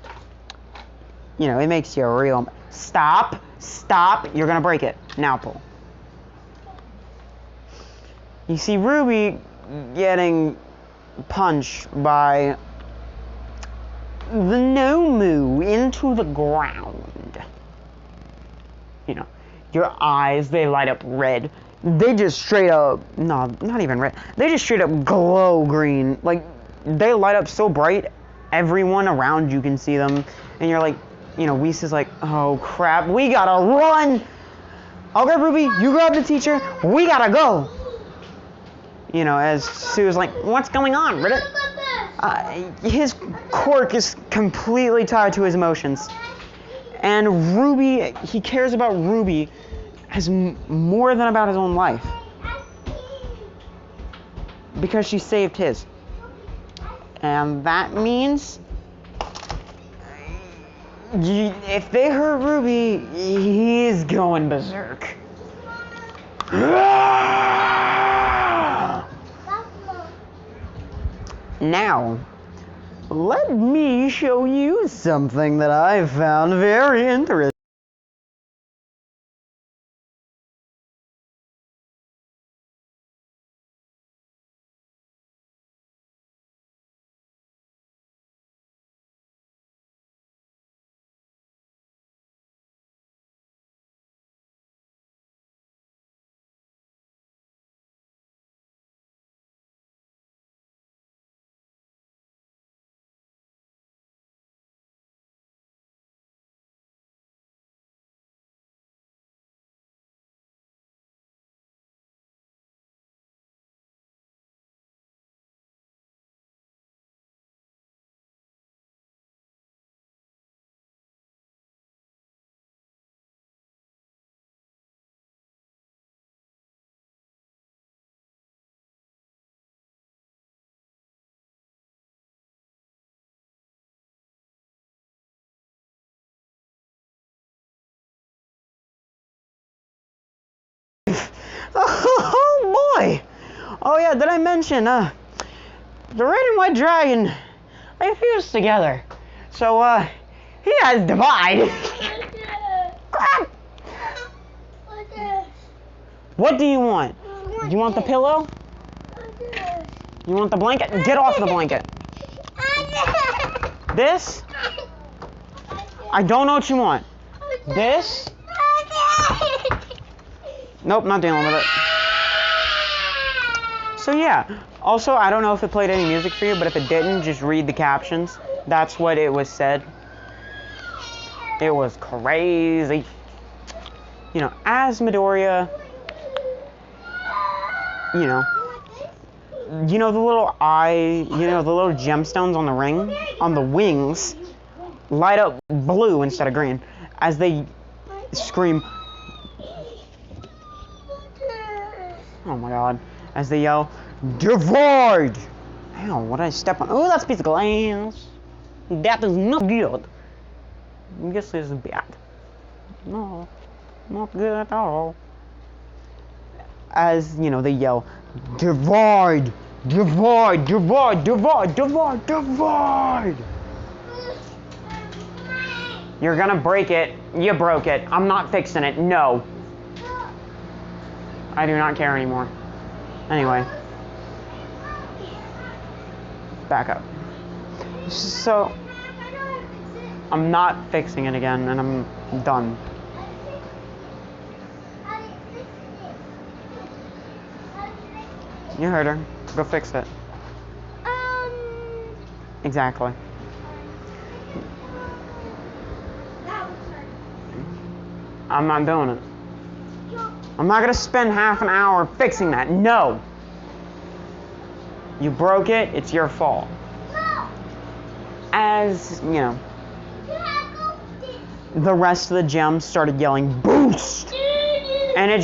It makes you real. Stop, you're gonna break it. Now pull. You see Ruby getting punched by the Nomu into the ground. Your eyes, they light up red. They just straight up, no, not even red. They just straight up glow green. Like, they light up so bright, everyone around you can see them. And you're like, Whis is like, oh crap, we gotta run. I'll grab Ruby, you grab the teacher, we gotta go. As Sue's like, what's going on, Riddick? His quirk is completely tied to his emotions. And Ruby, he cares about Ruby as more than about his own life. Because she saved his. And that means if they hurt Ruby, he's going berserk. Now, let me show you something that I found very interesting. Oh boy! Oh yeah, did I mention, the red and white dragon, they fused together. So, he has divide. Crap! What do you want? Do you want the pillow? You want the blanket? Get off the blanket. This? I don't know what you want. This? Nope, not dealing with it. So yeah, also I don't know if it played any music for you, but if it didn't, just read the captions. That's what it was said. It was crazy. You know, as Midoriya, you know the little eye, the little gemstones on the ring, on the wings, light up blue instead of green as they scream. Oh my god. As they yell, divide! Ow, what did I step on? Oh, that's a piece of glass. That is not good. This is bad. No, not good at all. As, they yell, divide! Divide! Divide! Divide! Divide! Divide! You're gonna break it. You broke it. I'm not fixing it. No. I do not care anymore. Anyway. Back up. So, I'm not fixing it again, and I'm done. You heard her. Go fix it. Exactly. I'm not doing it. I'm not gonna spend half an hour fixing that. No. You broke it, it's your fault. As, the rest of the gems started yelling, boost! And it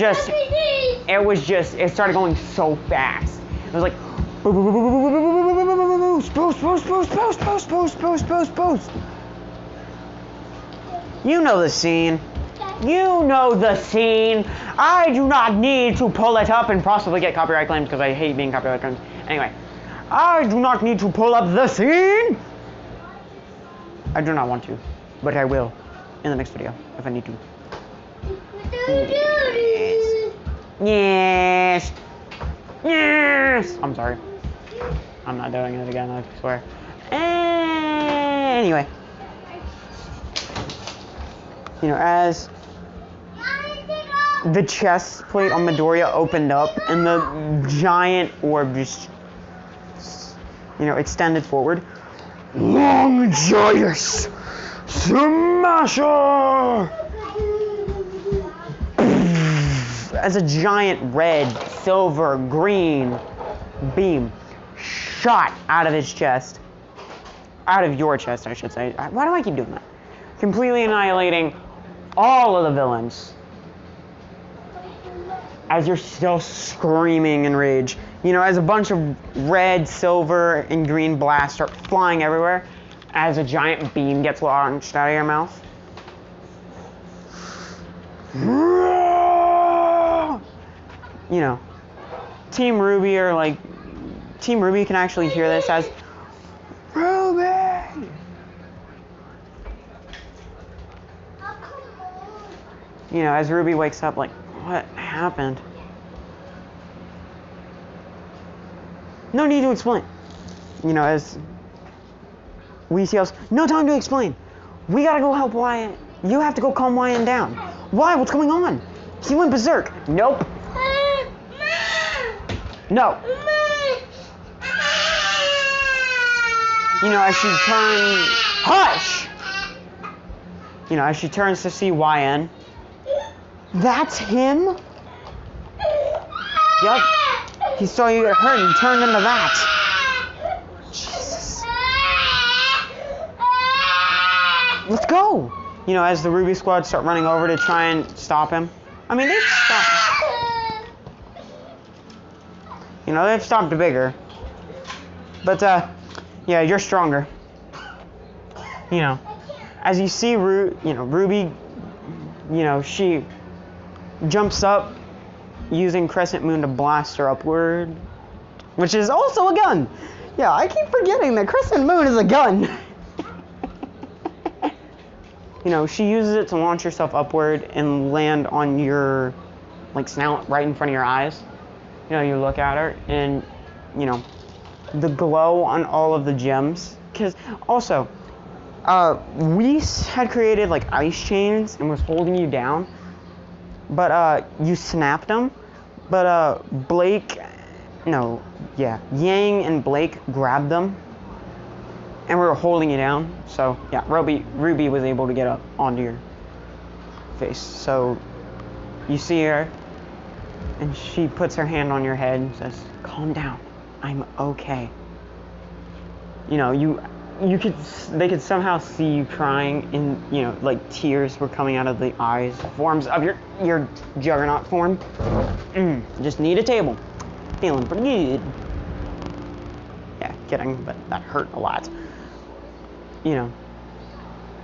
started going so fast. It was like, boost, boost, boost, boost, boost, boost, boost, boost, boost, boost. You know the scene. You know the scene. I do not need to pull it up and possibly get copyright claims because I hate being copyright claims. Anyway, I do not need to pull up the scene. I do not want to, but I will in the next video if I need to. Yes. Yes. I'm sorry. I'm not doing it again, I swear. Anyway. As the chest plate on Midoriya opened up and the giant orb just, extended forward. Longinus Smasher! As a giant red, silver, green beam shot out of his chest. Out of your chest, I should say. Why do I keep doing that? Completely annihilating all of the villains. As you're still screaming in rage, You know, as a bunch of red, silver, and green blasts start flying everywhere, as a giant beam gets launched out of your mouth. You know, Team Ruby can actually hear this as Ruby. You know, as Ruby wakes up, like, what happened? No need to explain. You know, as Whis yells, no time to explain. We gotta go help Wyatt. You have to go calm Wyatt down. Why? What's going on? He went berserk. Nope. No. You know, as she turns... Hush! You know, as she turns to see YN. That's him? Yup. He saw you get hurt and turned into that. Jesus. Let's go! You know, as the Ruby squad start running over to try and stop him. I mean, they've stopped. You know, they've stopped bigger. But, yeah, you're stronger. You know, as you see Ruby, you know, she jumps up using Crescent Moon to blast her upward, which is also a gun. Yeah, I keep forgetting that Crescent Moon is a gun. You know, she uses it to launch herself upward and land on your, like, snout right in front of your eyes. You know, you look at her and, you know, the glow on all of the gems. Because, also, Whis had created, like, ice chains and was holding you down. But, you snapped them. But, Yang and Blake grabbed them. And we were holding you down. So, yeah, Ruby was able to get up onto your face. So, you see her, and she puts her hand on your head and says, calm down. I'm okay. You know, they could somehow see you crying, and, you know, like, tears were coming out of the eyes, forms of your Juggernaut form. Just need a table. Feeling pretty good. Yeah, kidding, but that hurt a lot. You know,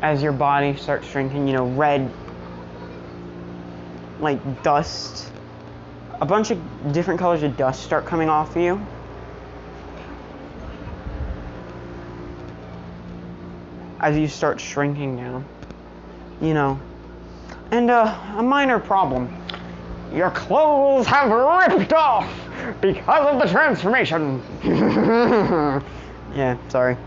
as your body starts shrinking, you know, red, like, dust, a bunch of different colors of dust start coming off of you. As you start shrinking down, you know, and a minor problem. Your clothes have ripped off because of the transformation. Yeah, sorry.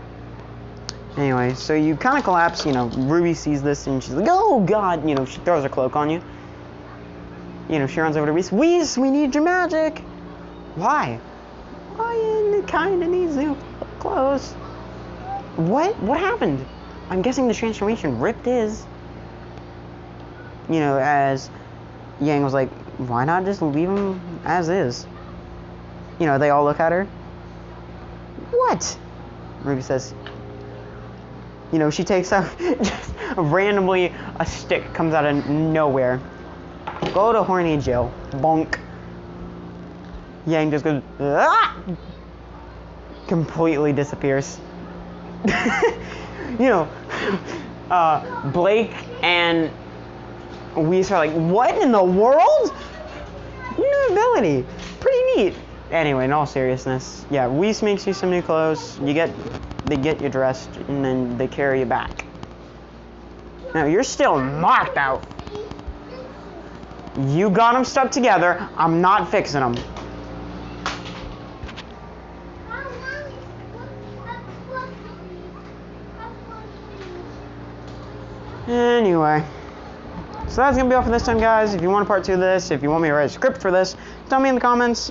Anyway, so you kind of collapse, you know, Ruby sees this and she's like, oh god, you know, she throws her cloak on you. You know, she runs over to Whis. Whis, we need your magic. Why? Why kinda needs new clothes. What? What happened? I'm guessing the transformation ripped his. You know, as Yang was like, why not just leave him as is? You know, they all look at her. What? Ruby says, you know, she takes out, just randomly, a stick comes out of nowhere. Go to horny Jill. Bonk. Yang just goes, ah! Completely disappears. You know, Blake and Whis are like, what in the world? New ability. Pretty neat. Anyway, in all seriousness, yeah, Whis makes you some new clothes. They get you dressed, and then they carry you back. Now, you're still knocked out. You got them stuck together. I'm not fixing them. Anyway, so that's going to be all for this time, guys. If you want a part 2 of this, if you want me to write a script for this, tell me in the comments.